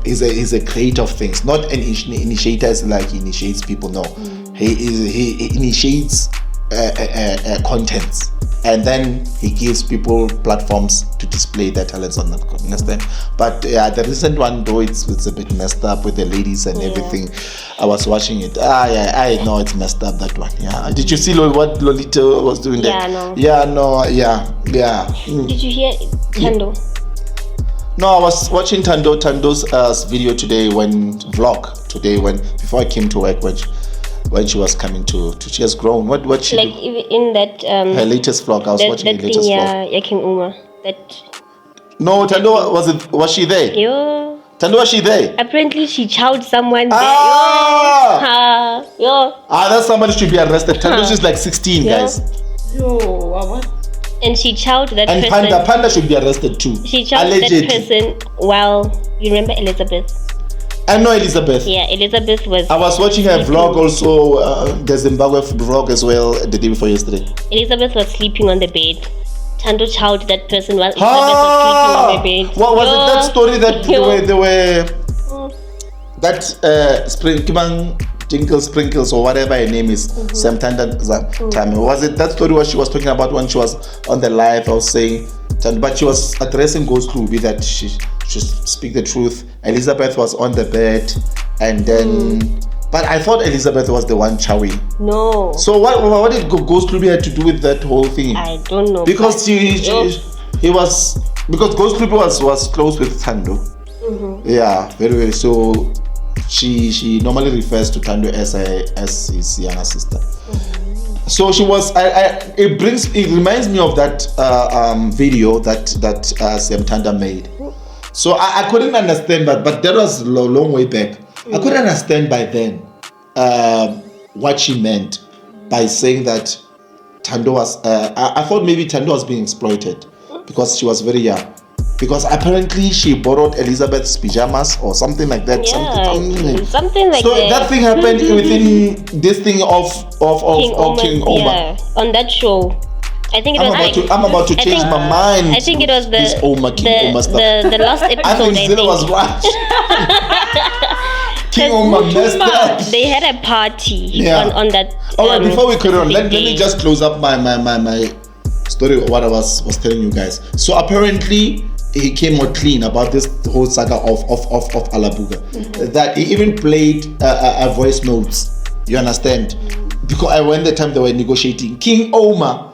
He's a creator of things. Not an initiator is like he initiates people. No, he initiates contents, and then he gives people platforms to display their talents on that. Understand? But the recent one though, it's a bit messed up with the ladies and everything. I was watching it. I know it's messed up, that one. Yeah. Did you see what Lolita was doing there? Yeah. Did you hear Tando? No, I was watching Tando's video today before I came to work, which when she was coming to she has grown. What she Like do? even in that Her latest vlog. I was that, watching that the thing, latest vlog. yeah, King Oumar. That No, Tando, was she there? yo. Tando, was she there? Apparently she chowed someone Ah! there. Yo. That somebody should be arrested. Tando, she's like 16, Yeah. guys. Yo, what? And she chowed that And person. Panda should be arrested too. She chowed Allegedly. that person while, you remember Elizabeth? I know Elizabeth. Yeah, Elizabeth was. I was watching her vlog also, the Zimbabwe vlog as well, the day before yesterday. Elizabeth was sleeping on the bed. Tando chowed that person while Elizabeth was sleeping on the bed. What was it? That story that Yo. they were that Tinkle Sprinkles or whatever her name is, Sam Tanda time. Was it that story what she was talking about when she was on the live? I was saying, but she was addressing Ghost Ruby that she should speak the truth. Elizabeth was on the bed, and then, but I thought Elizabeth was the one chowing. No. So what did Ghost Ruby have to do with that whole thing? I don't know. Because he was, because Ghost Ruby was close with Tando. Yeah, very well. So she normally refers to Tando as his younger sister. So she was. It reminds me of that video that Sam Tanda made. So I couldn't understand, but that was a long way back. I couldn't understand by then what she meant by saying that Tando was. I thought maybe Tando was being exploited because she was very young. Because apparently she borrowed Elizabeth's pajamas or something like that. Yeah, something like so that. that thing happened within this thing of King Oumar. Yeah, on that show. I think it was I'm about to change my mind. I think it was this King Oumar stuff. the last episode. I think Zilla was right. King Oumar messed up. They had a party on that. Alright, before we carry on, let me day. just close up my story of what I was telling you guys. So apparently he came out clean about this whole saga of Alabuga. That he even played a voice notes. You understand? Because when the time they were negotiating, King Oumar,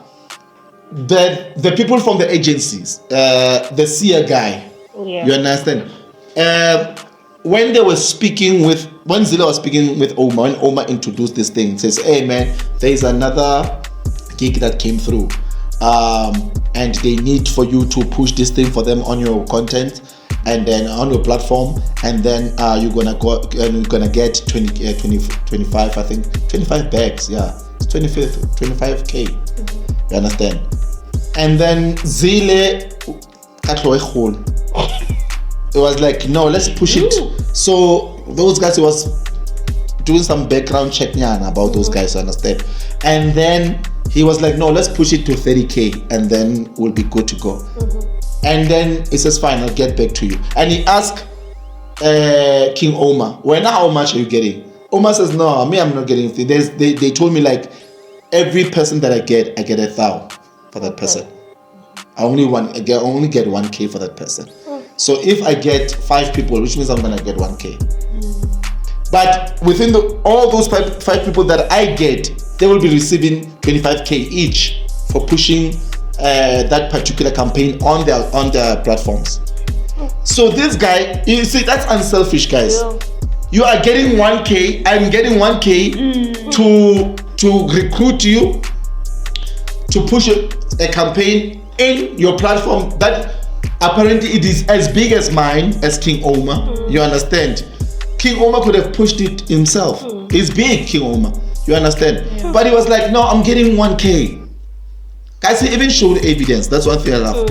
the people from the agencies, the seer guy, you understand? When they were speaking when Zilla was speaking with Oumar, when Oumar introduced this thing, says, "Hey man, there is another gig that came through, and they need for you to push this thing for them on your content and then on your platform, and then you're gonna get 25, I think 25 bags, yeah, it's 25k. You understand? And then Zile it was like, no, let's push it. So those guys, it was doing some background check about those guys, you understand? And then he was like, no, let's push it to 30k and then we'll be good to go. And then he says, fine, I'll get back to you. And he asked King Oumar, well, now how much are you getting? Oumar says, no, me, I'm not getting anything. They told me like every person that I get 1,000 for that person. I only get 1k for that person. So if I get 5 people, which means I'm gonna get 1k. But within all those five people that I get, they will be receiving 25k each for pushing that particular campaign on their platforms. So this guy, you see, that's unselfish, guys. Yeah. You are getting 1k, I'm getting 1k to recruit you, to push a campaign in your platform that apparently it is as big as mine, as King Oumar. You understand? King Oumar could have pushed it himself. He's big, King Oumar. You understand? Yeah. But he was like, no, I'm getting 1k. Guys, he even showed evidence. That's one thing I love.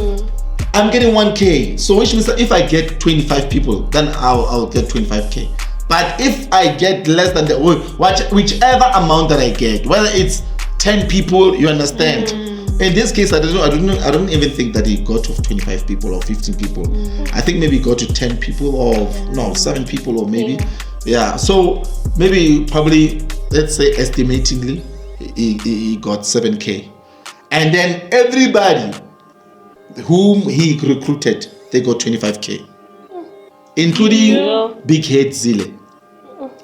I'm getting 1k. So which means that if I get 25 people, then I'll get 25k. But if I get less than whichever amount that I get, whether it's 10 people, you understand? In this case, I don't even think that he got to 25 people or 15 people. I think maybe he got to 10 people or 7 people or maybe. Yeah. So maybe probably, let's say estimatingly, he got 7k. And then everybody whom he recruited, they got 25k. Including Big Head Zile.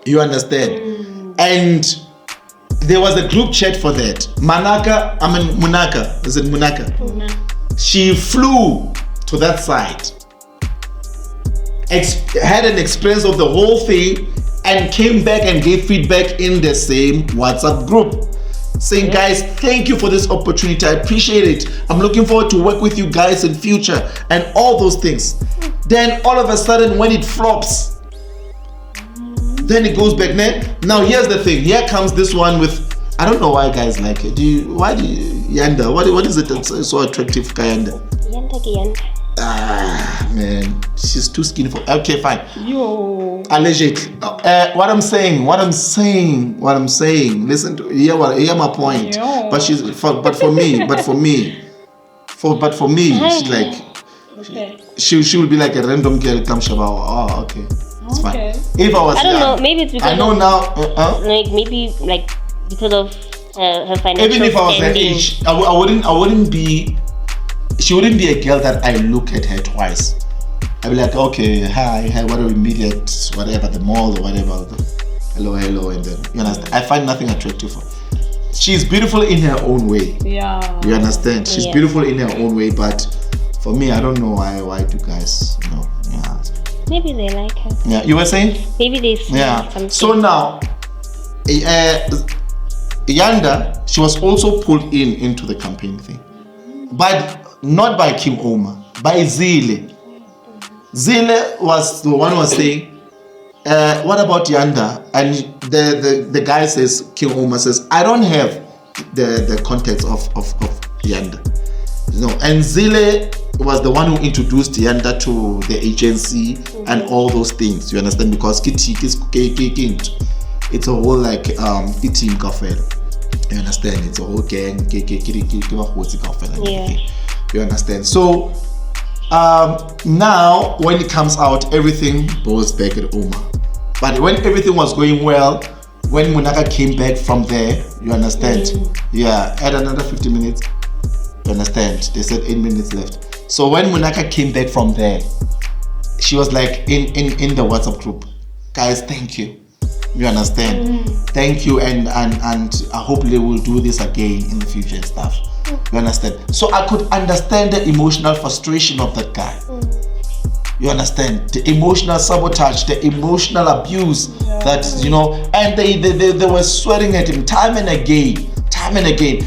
You understand? And there was a group chat for that. Munaka. Is it Munaka? She flew to that site, had an experience of the whole thing, and came back and gave feedback in the same WhatsApp group. Saying, guys, thank you for this opportunity. I appreciate it. I'm looking forward to work with you guys in future and all those things. Then all of a sudden, when it flops, then it goes back. Now here's the thing. Here comes this one with, I don't know why guys like it. Yanda? What is it that's so attractive, Yanda? Yanda. Ah, man, she's too skinny for. Okay, fine. Yo. Allegedly. What I'm saying. Listen to hear my point. Yo. But for me, she's like, Okay. she would be like a random girl. Come Shaba. Oh, okay, it's fine. If I was, I don't know. Maybe it's because I know now. like maybe like because of her financial. Even if I was her standing. age, I wouldn't be. She wouldn't be a girl that I look at her twice. I'd be like, okay, hi, what do we meet at whatever, the mall or whatever. Hello, and then you understand. I find nothing attractive. She's beautiful in her own way. Yeah. You understand? She's beautiful in her own way, but for me, I don't know why do guys, yeah. Maybe they like her. Yeah, you were saying? Maybe they see something. So now, Yanda, she was also pulled into the campaign thing, but not by King Oumar, by Zile. Zile was the one who was saying, what about Yanda? And the guy says, King Oumar says, I don't have the context of Yanda. And Zile was the one who introduced Yanda to the agency and all those things. You understand? Because it's a whole like team cafe. You understand? It's a whole gang. Yeah. You understand? So now when it comes out, everything goes back at Oumar. But when everything was going well, when Munaka came back from there, you understand? Yeah, add another 50 minutes. You understand? They said 8 minutes left. So when Munaka came back from there, she was like in the WhatsApp group, guys, thank you. You understand? Thank you, and I hope they will do this again in the future and stuff. You understand? So I could understand the emotional frustration of that guy. You understand? The emotional sabotage, the emotional abuse that, and they were swearing at him time and again.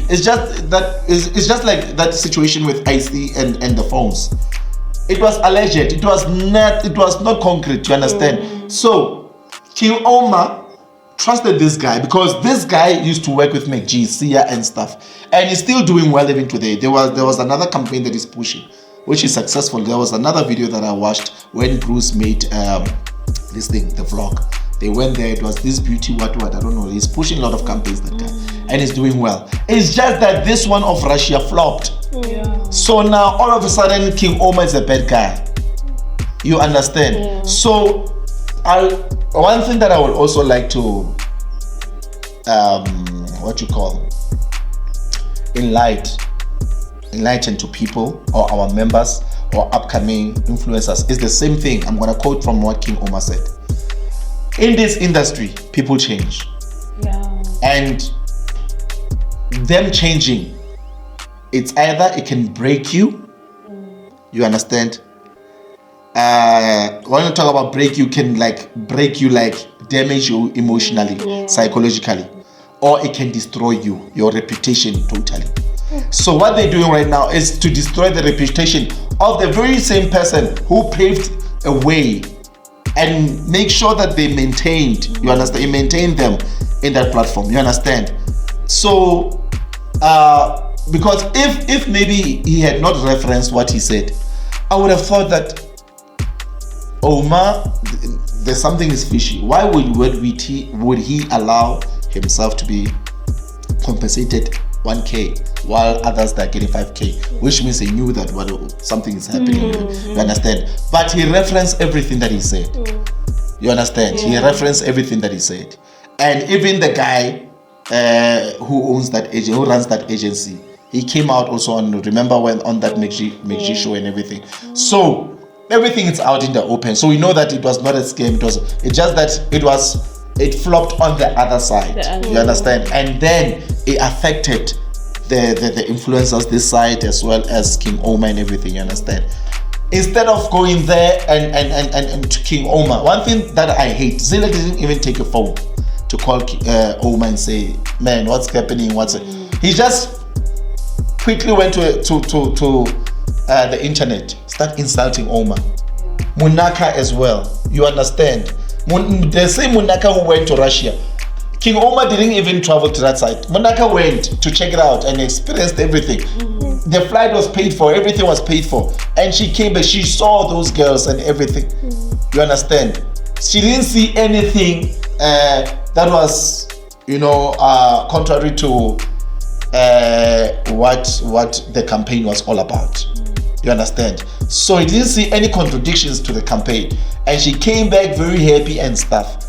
It's just like that situation with IC and the phones. It was alleged. It was not concrete, you understand? So King Oumar trusted this guy because this guy used to work with McG, Sia and stuff, and he's still doing well even today. There was another campaign that he's pushing, which is successful. There was another video that I watched when Bruce made this thing, the vlog. They went there. It was this beauty what I don't know. He's pushing a lot of campaigns, that guy, and he's doing well. It's just that this one of Russia flopped. So now all of a sudden King Oumar is a bad guy. You understand? So one thing that I would also like to enlighten to people or our members or upcoming influencers is the same thing. I'm gonna quote from what King Oumar said. In this industry, people change. And them changing, it's either it can break you. You understand? When you talk about break you, can break you, damage you emotionally, psychologically, or it can destroy you, your reputation totally. So what they're doing right now is to destroy the reputation of the very same person who paved a way and make sure that they maintained, you understand, you maintain them in that platform, you understand? So because if maybe he had not referenced what he said, I would have thought that Oumar, there's something is fishy. Why would he allow himself to be compensated 1K while others are getting 5K? Which means he knew that something is happening. You understand? But he referenced everything that he said. You understand? He referenced everything that he said. And even the guy who owns that agent, who runs that agency, he came out also on, remember when on that McG show and everything. So everything is out in the open. So we know that it was not a scam. It's just that it flopped on the other side. You understand? And then it affected the influencers this side as well as King Oumar and everything. You understand? instead of going there and to King Oumar, one thing that I hate, Zilla didn't even take a phone to call Oumar and say, man, what's happening? He just quickly went to the internet, start insulting Oumar. Munaka as well, you understand? The same Munaka who went to Russia. King Oumar didn't even travel to that side. Munaka went to check it out and experienced everything. The flight was paid for, everything was paid for. And she came back, she saw those girls and everything. You understand? She didn't see anything that was, contrary to what the campaign was all about. You understand? So he didn't see any contradictions to the campaign. And she came back very happy and stuff.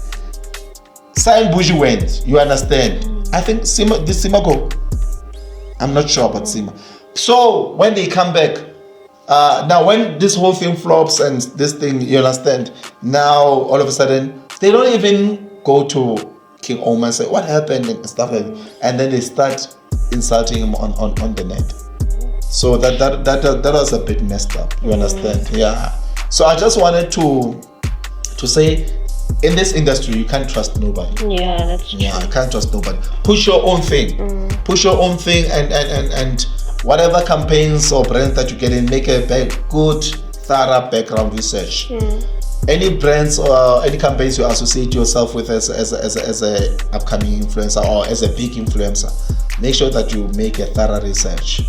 Sign Buji went, you understand? I think Seemah, did Seemah go? I'm not sure about Seemah. So when they come back, now when this whole thing flops and this thing, you understand? Now all of a sudden, they don't even go to King Oumar and say, what happened and stuff like that. And then they start insulting him on the net. So that was a bit messed up, you understand? Yeah. So I just wanted to say, in this industry, you can't trust nobody. Yeah, that's true. Yeah, I can't trust nobody. Push your own thing. Push your own thing, and whatever campaigns or brands that you get in, make a good, thorough background research. Any brands or any campaigns you associate yourself with as a upcoming influencer or as a big influencer, make sure that you make a thorough research.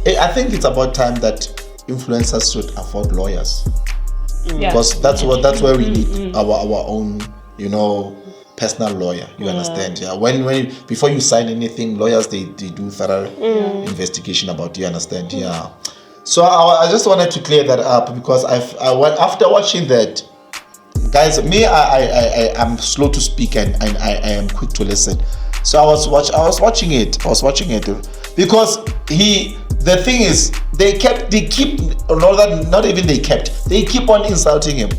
I think it's about time that influencers should afford lawyers. Because that's where we need our own, personal lawyer. You understand? Yeah. When before you sign anything, lawyers they do thorough investigation about. You understand? Yeah. So I just wanted to clear that up because after watching that, guys, me I'm slow to speak and I am quick to listen. So I was watching it because the thing is they keep on insulting him.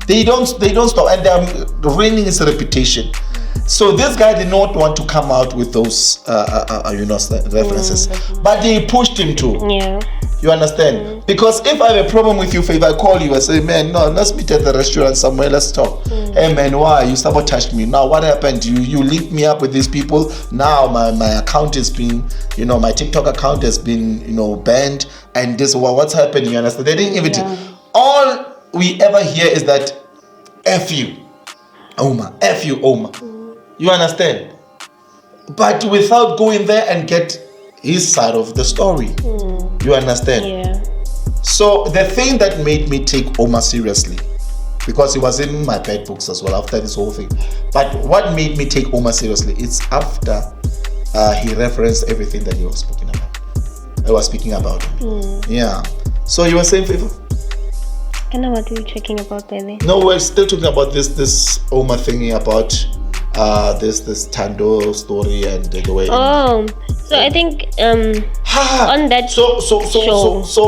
They don't stop and they're ruining his reputation. So this guy did not want to come out with those references, but they pushed him to. Yeah. You understand? Because if I have a problem with you, if I call you and say, man, no, let's meet at the restaurant somewhere, let's talk. Hey man, why? You sabotaged me. Now what happened? You linked me up with these people. Now my account has been, my TikTok account has been, banned. And this, what's happened? You understand? They didn't even, all we ever hear is that, F you, Oumar, F you, Oumar. You understand? But without going there and get his side of the story. You understand? Yeah. So the thing that made me take Oumar seriously, because he was in my bad books as well after this whole thing, but what made me take Oumar seriously is after he referenced everything that he was speaking about him. Yeah. So you were saying, Favor? I know what we were talking about by then. No, we're still talking about this Oumar thingy about this Tando story and the way. Oh, so I think on that so show.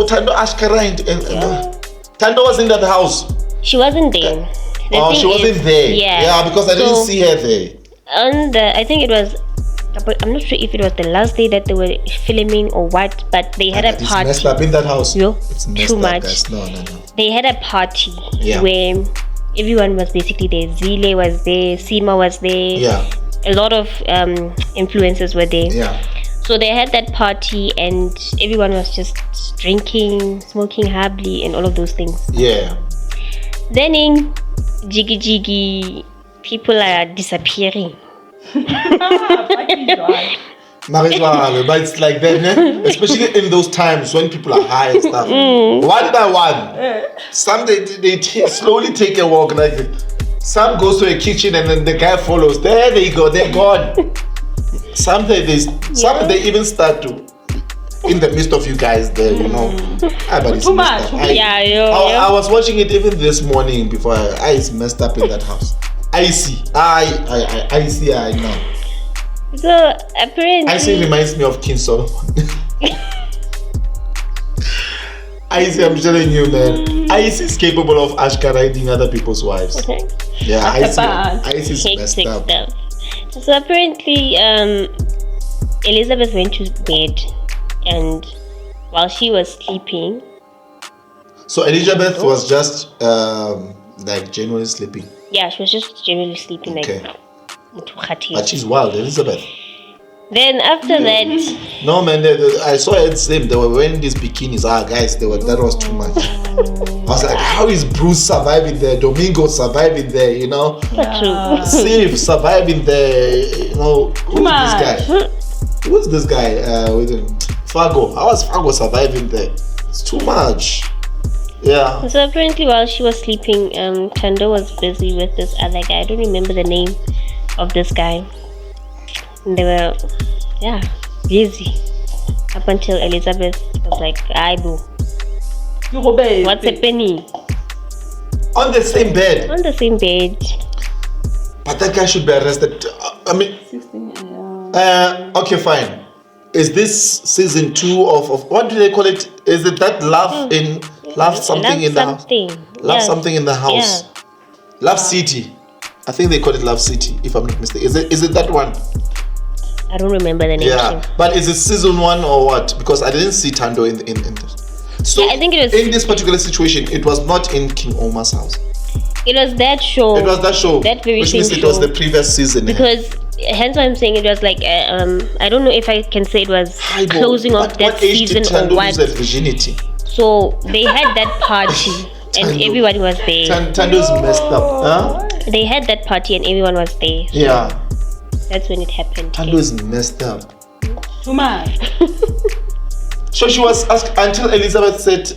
Tando Ashkara and Tando was in that house. She wasn't there. She wasn't there. Yeah, because I didn't see her there. I think it was. I'm not sure if it was the last day that they were filming or what, but they had a party. It's messed up in that house. Yo, it's messed too up, much. Guys. No. They had a party where everyone was basically there. Zile was there, Seemah was there. Yeah. A lot of influencers were there. Yeah. So they had that party and everyone was just drinking, smoking happily and all of those things. Yeah. Then in Jiggy, people are disappearing. But it's like that, né? Especially in those times when people are high and stuff. One by one, some they slowly take a walk. Like some goes to a kitchen and then the guy follows. There they go, they're gone. Some they even start to in the midst of you guys there, But it's too much. I was watching it even this morning before it's messed up in that house. I see, I know. So apparently, Icy reminds me of King Solomon. Icy, I'm telling you, man. Icy is capable of ashkariding other people's wives. Yeah, Icy is messed up. So apparently, Elizabeth went to bed, and while she was sleeping, So Elizabeth was just like genuinely sleeping. Yeah, she was just generally sleeping Okay. like. But she's wild, Elizabeth. Then after that, No man, I saw it same. They were wearing these bikinis. Guys, that was too much. I was like, how is Bruce surviving there? Domingo surviving there? You know, not true. Steve surviving there. You know, who's this guy? Who's this guy with him? Fargo. How was Fargo surviving there? It's too much. Yeah. So apparently, while she was sleeping, Tando was busy with this other guy. I don't remember the name of this guy. And they were, busy up until Elizabeth was like, "I boo, what's happening?" On the same bed. On the same bed. But that guy should be arrested. I mean, 16, okay, fine. Is this season 2 of what do they call it? Is it that love in love something in the house? Love something in the house. Love City. I think they call it Love City, if I'm not mistaken. Is it that one? I don't remember the name. Yeah, but is it season 1 or what? Because I didn't see Tando in this. So I think it was in this particular situation. It was not in King Oumar's house. It was that show. It was that show. That very which same means show. it was the previous season. Because hence why I'm saying it was like I don't know if I can say it was closing off that season or what. Lose virginity? So they had that party and everyone was there. Tando's messed up, huh? They had that party and everyone was there. So Yeah. that's when it happened. Tando is messed up. Too much. So she was asked until Elizabeth said,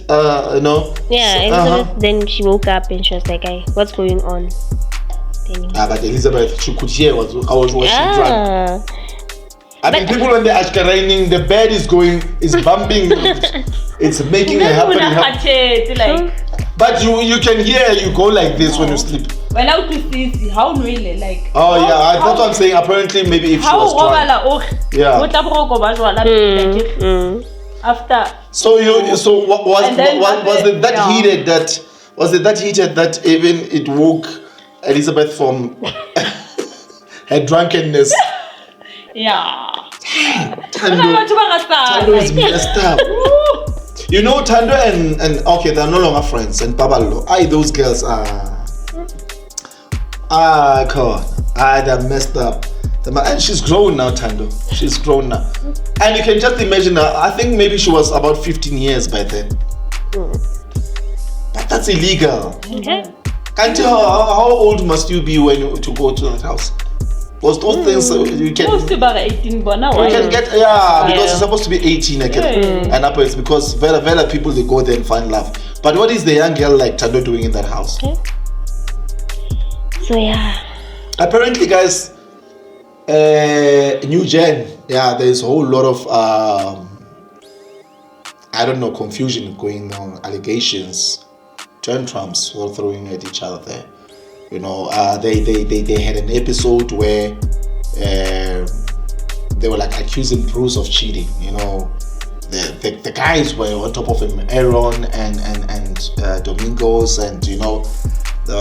no. Yeah, Elizabeth, then she woke up and she was like, "Hey, what's going on?" Then, But Elizabeth, she could hear what she drank. I mean, people when they're ashkaraning, the bed is bumping. It's making it happen. Like, But you can hear you go like this when you sleep. when I to see how really like. Oh yeah, that's what I'm saying. Apparently, maybe if she was drunk. Yeah. After. So was it that heated that even it woke Elizabeth from her drunkenness? Yeah. Tando is messed up. You know, Tando and okay, they're no longer friends. And Babalo, those girls are. God, they're messed up. And she's grown now, Tando. She's grown now. And you can just imagine her. I think maybe she was about 15 years by then. But that's illegal. okay. Can't you, how old must you be to go to that house? Was those things you can. Most about 18, but now. You can get because it's supposed to be 18 again and upwards because very people they go there and find love. But what is the young girl like Tando doing in that house? Okay. So yeah. Apparently, guys, new gen. Yeah, there's a whole lot of I don't know, confusion going on, allegations, tantrums all throwing at each other there. You know, they had an episode where they were like accusing Bruce of cheating. You know, the guys were on top of him, Aaron and Domingos, and you know, they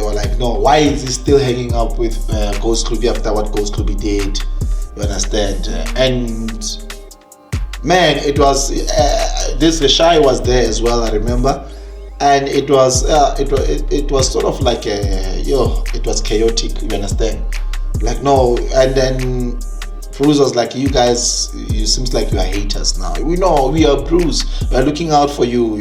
were like, no, why is he still hanging up with Ghost Clubby after what Ghost Clubby did? You understand? And man, it was the Shy was there as well. I remember. And it was sort of like it was chaotic, you understand? Like no, and then Bruce was like, you guys, you seems like you are haters now. We know we are Bruce. We are looking out for you.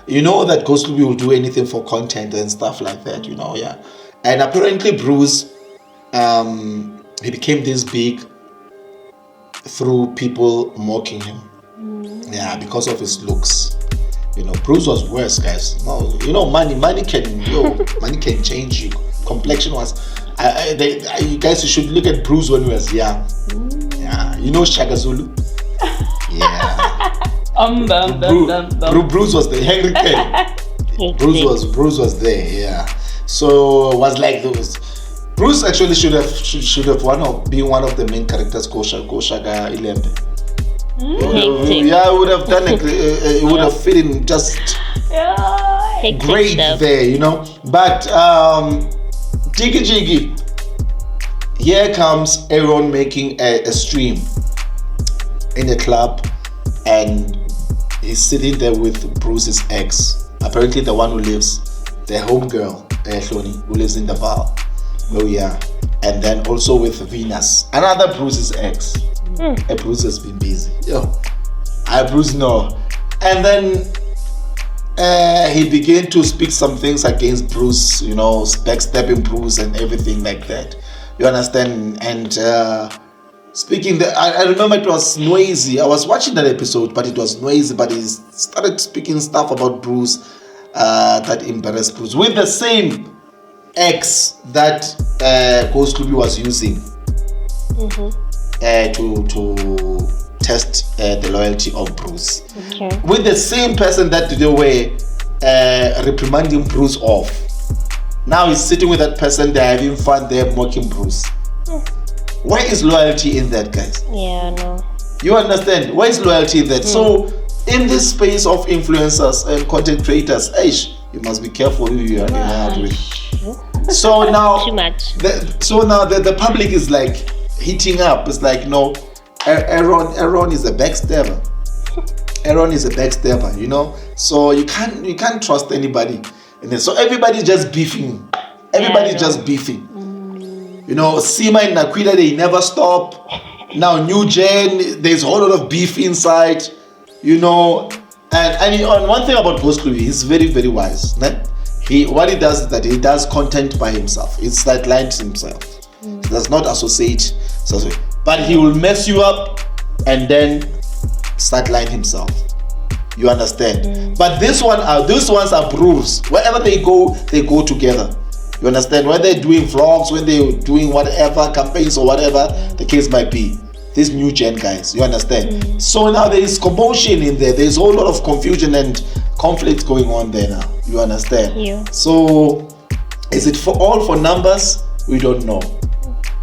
You know that Ghost Clubby will do anything for content and stuff like that. You know, yeah. And apparently Bruce, he became this big through people mocking him. Yeah, because of his looks. You know, Bruce was worse, guys. No, you know, money can change you. Complexion was. You guys, you should look at Bruce when he was young. Yeah, you know Shaka Zulu. Yeah. Bruce was the Henry K. Bruce was there. Yeah. So it was like those. Bruce actually should have been one of the main characters. Koshaga Ilembe. Yeah, it would have done it would have fit in just great there, you know. But Jiggy, here comes Aaron making a stream in a club, and he's sitting there with Bruce's ex. apparently the one who lives, the homegirl, Hloni, who lives in the bar. Oh yeah. And then also with Venus, another Bruce's ex. Bruce has been busy. Yo, Bruce no. And then he began to speak some things against Bruce, you know, backstabbing Bruce and everything like that. You understand? And speaking, I remember it was noisy. I was watching that episode, but it was noisy. But he started speaking stuff about Bruce that embarrassed Bruce with the same ex that Ghost Ruby was using to test the loyalty of Bruce. Okay. With the same person that they were reprimanding Bruce off. Now he's sitting with that person, they're having fun, they're mocking Bruce. Where is loyalty in that, guys? Yeah, no. You understand? Where is loyalty in that? So, in this space of influencers and content creators, you must be careful who you are hanging out with. So now, Too much. The public is like heating up. It's like, no, Aaron is a backstabber. Aaron is a backstabber, you know. So you can't trust anybody. And then, so everybody's just beefing. Everybody's just beefing. You know, Seemah and Nakwida, they never stop. Now New Gen, there's a whole lot of beef inside. You know, and on one thing about Ghost Ruby, he's very, very wise. What he does is that he does content by himself. It's like lines himself. He does not associate. But he will mess you up and then start lying himself. You understand? But these ones are bros. Wherever they go together. You understand? When they're doing vlogs, when they're doing whatever, campaigns or whatever the case might be. These new gen guys, you understand? So now there is commotion in there. There's a whole lot of confusion and conflict going on there now. You understand? Yeah. So is it all for numbers? We don't know.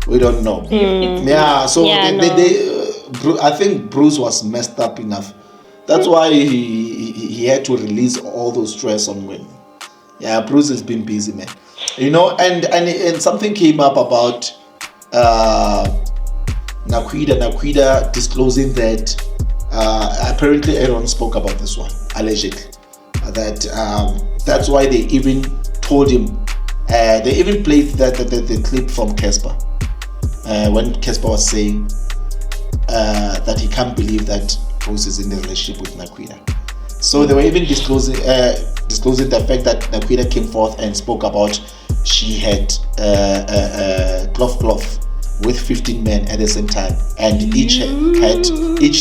Yeah. So I think Bruce was messed up enough. That's why he had to release all those stress on women. Yeah, Bruce has been busy, man. You know, and something came up about Nakwida disclosing that apparently Aaron spoke about this one, allegedly. That's why they even told him, they even played the clip from Casper, when Casper was saying that he can't believe that Bruce is in a relationship with Nakwida. So they were even disclosing the fact that Nakwida came forth and spoke about she had cloth with 15 men at the same time, and each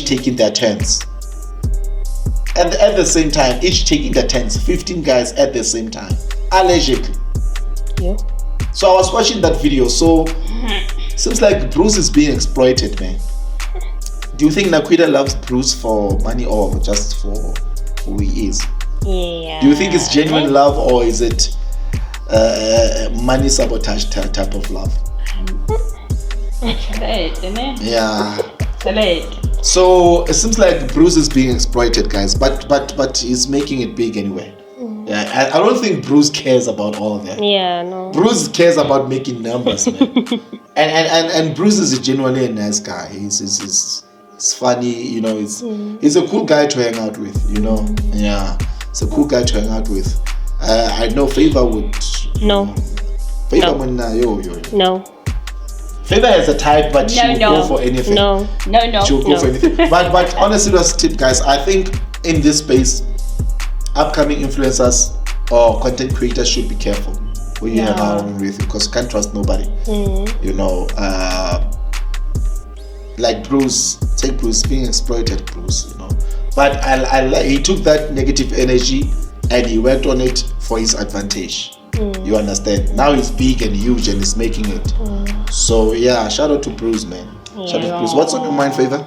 taking their turns. And at the same time, each taking their turns, 15 guys at the same time, allegedly. Yeah. So I was watching that video. So seems like Bruce is being exploited, man. Do you think Nakwida loves Bruce for money or just for who he is? Yeah. Do you think it's genuine love or is it money sabotage type of love? Yeah. So it seems like Bruce is being exploited, guys, but he's making it big anyway. Yeah, I don't think Bruce cares about all that. Yeah, no. Bruce cares about making numbers, man. and Bruce is genuinely a nice guy. He's funny, you know. He's a cool guy to hang out with, you know. Yeah, it's a cool guy to hang out with. I know Favor would. No. Favor No. No. Favor has a type, but she will go for anything. No. She will go for anything. But on a serious tip, guys, I think in this space, upcoming influencers or content creators should be careful who you hang out with, because you can't trust nobody. You know, like Bruce, take Bruce being exploited, Bruce. You know, but he took that negative energy and he went on it for his advantage. You understand? Now he's big and huge and he's making it. So yeah, shout out to Bruce, man. Yeah. Shout out to Bruce. What's on your mind, Favor?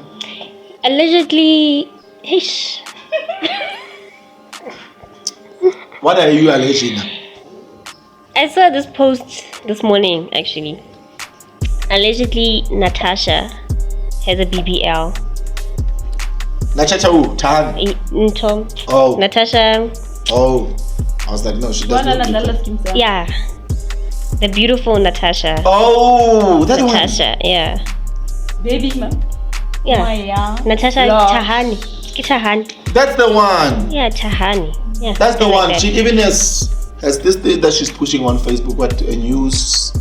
Allegedly, What are you alleging? I saw this post this morning, actually. Allegedly, Natasha has a BBL. Natasha who? Tahan? Oh. Natasha. Oh. I was like, no, she doesn't. Yeah. The beautiful Natasha. Oh, that Natasha, yeah. Baby, man. Yeah. Natasha Tahani. Tahani. That's the one. Yeah, Tahani. Yeah, That's the something one. like that. She even has this thing that she's pushing on Facebook. What a news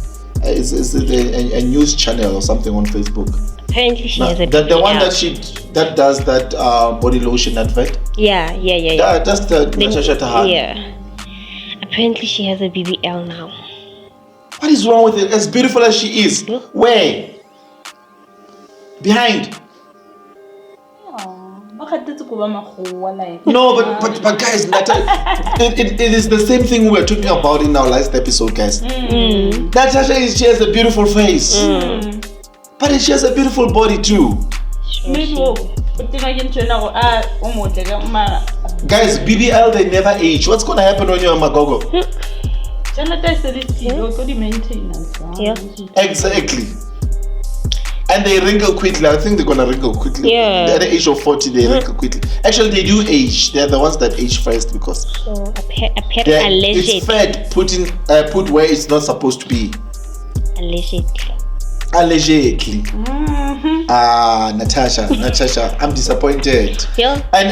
is it a news channel or something on Facebook? Apparently she No, has a the one BBL. that does that body lotion advert. Yeah. That's the Natasha Tahan. Yeah. Apparently she has a BBL now. What is wrong with it? As beautiful as she is, Yeah. where? Behind. No, but guys, it is the same thing we were talking about in our last episode, guys. Natasha she has a beautiful face, but she has a beautiful body too. Guys, BBL they never age. What's gonna happen when you're a Magogo? Yeah. Exactly. And they wrinkle quickly. I think they're gonna wrinkle quickly. Yeah. At the age of 40, they wrinkle quickly. Actually, they do age. They're the ones that age first because So apparently it's fat put where it's not supposed to be. Allegedly. Natasha, I'm disappointed. Yeah. I'm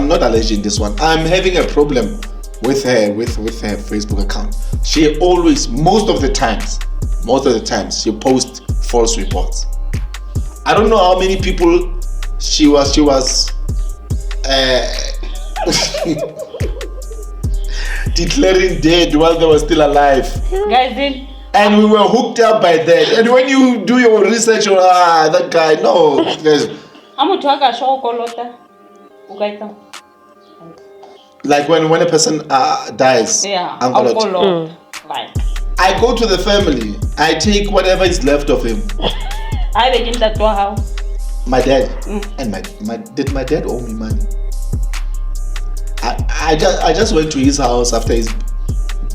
not alleging this one. I'm having a problem with her Facebook account. She always, most of the times, she posts false reports. I don't know how many people she was declaring dead while they were still alive. Guys, And we were hooked up by that. And when you do your research on that guy, no. Guys, like when a person dies, yeah, right. I go to the family. I take whatever is left of him. I begin that to how. My dad and my did my dad owe me money? I just went to his house after his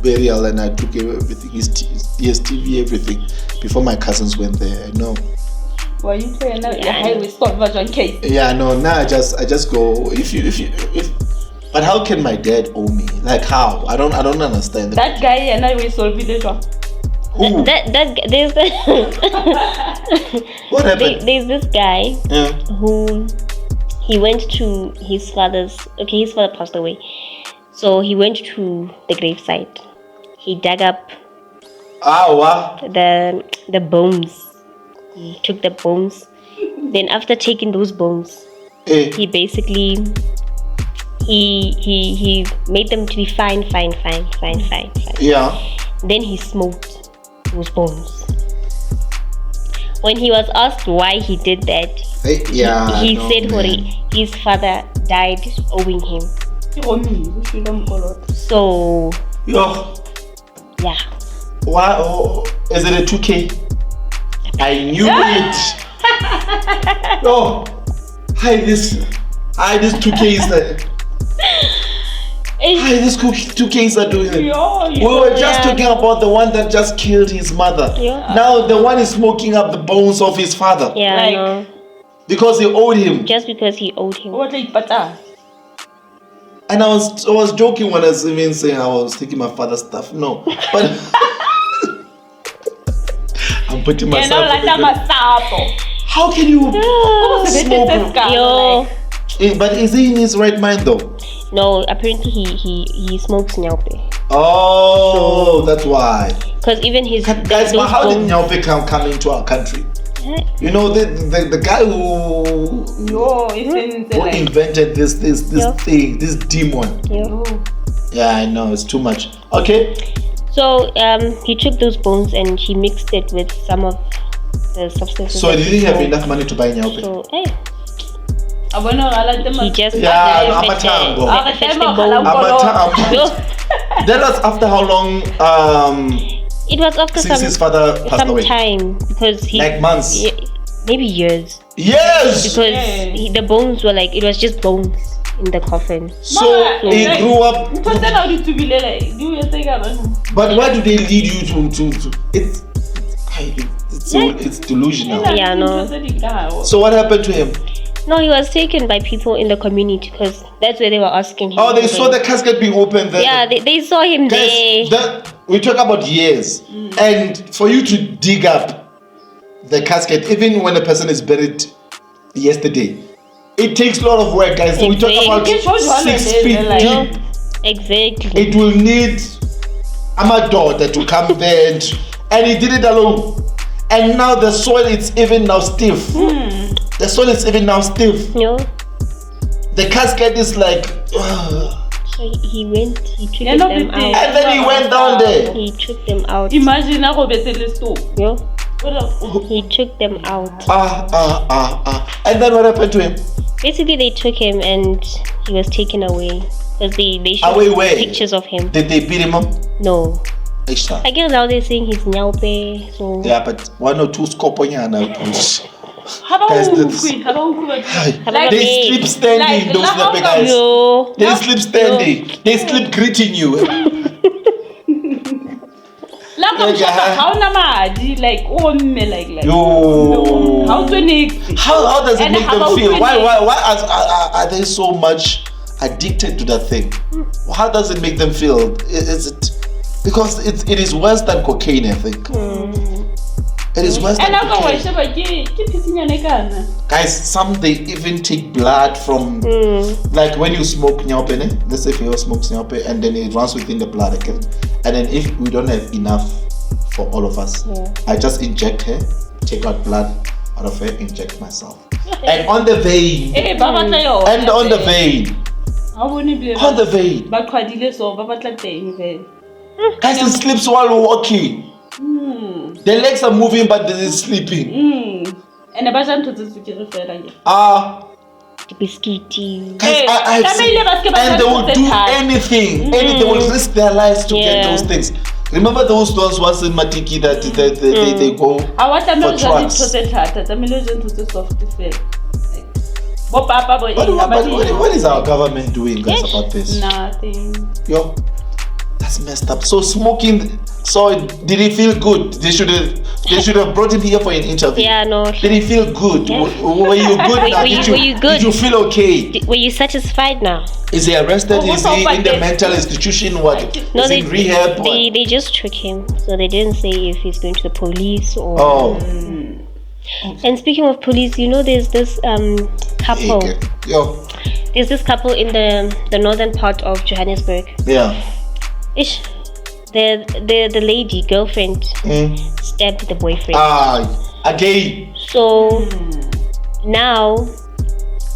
burial and I took everything, his TV, everything before my cousins went there. No. Why you saying that? Yeah, we stop version case. Yeah, no. Now I just go. If but how can my dad owe me? Like how? I don't understand. That guy and I will solve it later. Who? There's What happened? there's this guy Yeah. who he went to his father's. Okay, his father passed away, so he went to the gravesite. He dug up Wow. the bones. He took the bones. Then after taking those bones, Eh. he basically he made them to be fine. Yeah. Then he smoked those bones. When he was asked why he did that, Hey, yeah. he no, said man. his father died owing him. So Yo. yeah. Why? Oh, is it a 2K? I knew it. Oh, hi this 2Ks that. Hi, this 2Ks are doing it. We were just talking about the one that just killed his mother. Yeah. Now the one is smoking up the bones of his father. Yeah, Like- I know. Because he owed him. Just because he owed him. What like pata? And I was joking when I was even saying I was taking my father's stuff. No, but I'm putting You know, myself. like in I'm the- a sapo. How can you smoke? Yo. But is he in his right mind though? No, apparently he smokes nyaupe. Oh, that's why. Because even his Guys, but those how did bones- Nyaupe come into our country? You know, the guy who invented this Yeah. thing, this demon. Yeah. Yeah, I know, it's too much. Okay. So he took those bones and he mixed it with some of the substances. So that he didn't have smoked. enough money to buy Nyaupe. So he just Yeah, added Amatango. vegetable. Yo, That was after how long? it was after Since his father passed some away. time because he Like months. yeah, maybe years Yes. because the bones were like it was just bones in the coffin. So Mama, he like- grew up. But why do they lead you to? It's delusional. Yeah, no. So what happened to him? No, he was taken by people in the community because that's where they were asking him. Oh, they saw the casket being opened there. Yeah, they saw him there. Guys, we talk about years, and for you to dig up the casket, even when a person is buried yesterday, it takes a lot of work, guys. So we talk about Exactly. 6 feet Yo, deep. exactly. It will need a daughter to come there and he did it alone. And now the soil is even now stiff. The soil is even now stiff. No. The casket is like So he went, he took Yeah, no, them but out. and then he went down there. He took them out. Imagine I go better the stove. Yo, he took them out. And then what happened to him? Basically, they took him and he was taken away. Because they showed Away where? pictures of him. Did they beat him up? No. Extra. I guess now they're saying he's nyaupe, so... Yeah, but 1 or 2 skoponyana. How about Guys, Ukwi? How about Ukwi? They sleep standing, those how nappy guys. Yo. They sleep standing. They sleep greeting you. How namadi like like Yo. how to next? How does it And make how them feel? about Why are they so much addicted to that thing? How does it make them feel? Is it because it is worse than cocaine? I think it is worse than And I go cocaine. Guys, some they even take blood from like when you smoke nyaupe, let's say if you smoke nyaupe and then it runs within the blood again. And then if we don't have enough for all of us, I just inject her, take out blood out of her, inject myself. And on the vein. And on the vein. On the vein. Guys, he sleeps while walking. The legs are moving but they're sleeping. And the The biscuity. Guys, I've seen, and they will do anything. They will risk their lives to get those things. Remember those ones once in Matiki that they go for drugs. What is our government doing, guys, about this? Nothing. Yo, that's messed up. So smoking. So did he feel good? They should have brought him here for an interview. Yeah, no. Did he feel good? Yeah. Were you good now? Were you good? Did you feel okay? Were you satisfied now? Is he arrested? Is he in the mental institution? What? No, is he in rehab? They just took him. So they didn't say if he's going to the police or... Oh. And speaking of police, you know there's this couple. Yo. There's this couple in the northern part of Johannesburg. Yeah. Ish. The lady, girlfriend, stabbed the boyfriend. Again. So now,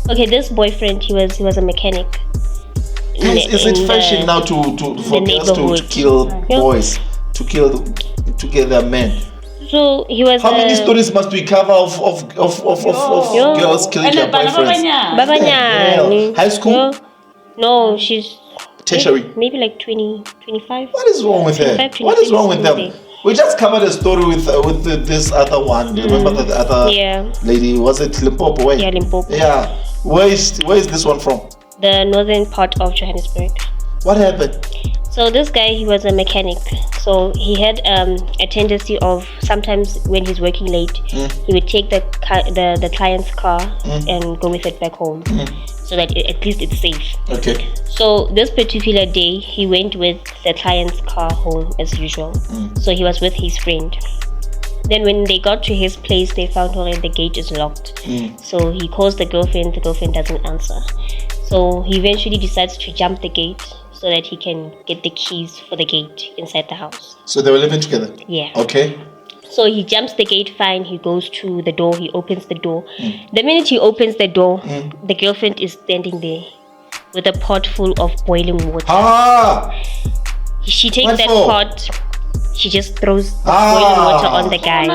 okay, this boyfriend, he was a mechanic. Is it fashion now for girls to kill boys, to kill their men? So he was. How many stories must we cover of girls killing their boyfriends? Babanya. High school? No, she's tertiary. Maybe like 20, 25. What is wrong with her? What is wrong with them? We just covered a story with this other one. Remember the other lady? Was it Limpopo? Wait. Yeah, Limpopo. Yeah. Where is this one from? The northern part of Johannesburg. What happened? So this guy, he was a mechanic. So he had a tendency of sometimes when he's working late, he would take the client's car and go with it back home, so that at least it's safe. Okay. So this particular day, he went with the client's car home as usual. So he was with his friend. Then when they got to his place, they found the gate is locked. So he calls the girlfriend doesn't answer. So he eventually decides to jump the gate so that he can get the keys for the gate inside the house. So they were living together? Yeah. Okay. So he jumps the gate, fine. He goes to the door. He opens the door. The minute he opens the door, the girlfriend is standing there with a pot full of boiling water. She takes that pot. She just throws the boiling water on the guy.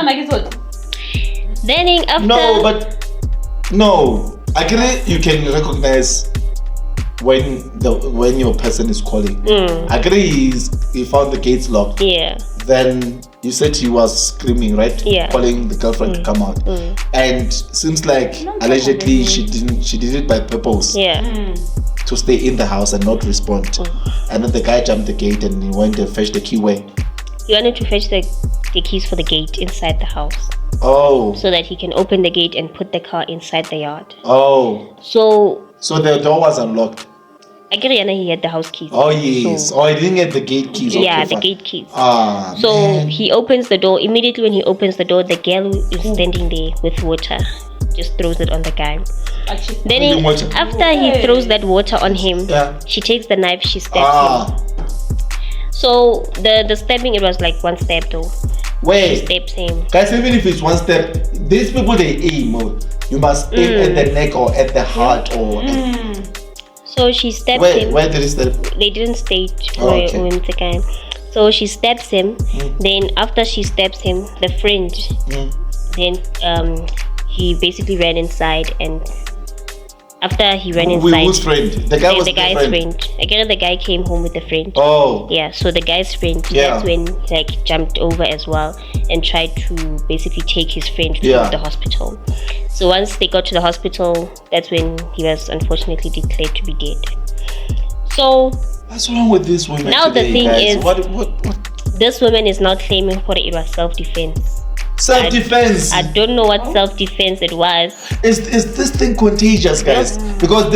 Then after... No. I agree you can recognize when your person is calling. I agree he found the gates locked. Yeah. Then you said he was screaming, right? Yeah. Calling the girlfriend to come out. And seems like allegedly she did it by purpose. Yeah. To stay in the house and not respond. And then the guy jumped the gate and he went to fetch the key way. He wanted to fetch the keys for the gate inside the house. Oh. So that he can open the gate and put the car inside the yard. Oh. So the door was unlocked. I get he had the house keys. Oh yes. I didn't get the gate keys. Yeah, okay, the gate keys. So man. He opens the door. Immediately when he opens the door, the girl is standing there with water just throws it on the guy. Actually, Then Boiling water. after he throws that water on him, Yeah. she takes the knife, she stabs him. So the stabbing, it was like one stab though. She Wait, stabs him. guys, even if it's one step, these people they aim. You must aim at the neck or at the heart or. So she stabs him. Where did it stab? They didn't state Oh, where okay. when the guy. So she stabs him. Then after she stabs him, the friend, then he basically ran inside, and after he ran inside, Whose friend? The guy was the guy's friend. Again, the guy came home with a friend. Oh. Yeah, so the guy's friend, Yeah. that's when he like jumped over as well and tried to basically take his friend to Yeah. the hospital. So once they got to the hospital, that's when he was unfortunately declared to be dead. So What's wrong with this woman Now the today, thing guys? is- What? this woman is now claiming for it was self-defense. Self-defense. I don't know what self-defense it was. Is this thing contagious, guys? Because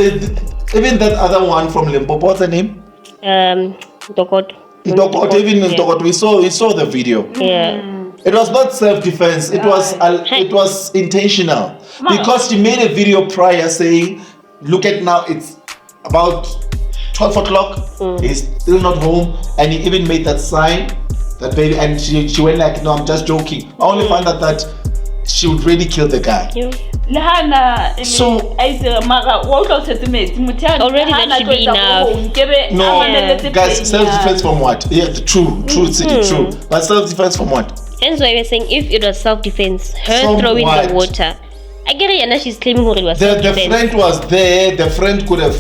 even that other one from Limpopo, what's her name? Dokot. Even in Yeah. Dokot, we saw the video. Yeah. It was not self-defense. It was intentional because she made a video prior saying, "Look at now, it's about 12 o'clock. He's still not home," and he even made that sign, that baby, and she went like, "No, I'm just joking." I only found out that she would really kill the guy. Yeah. So- Already that should be enough. No, Yeah. guys, self-defense from what? Yeah, the true, city, true. But self-defense from what? That's why we're saying if it was self-defense, her From throwing what? the water. I get it, and she's claiming it was The self-defense. friend was there. The friend could have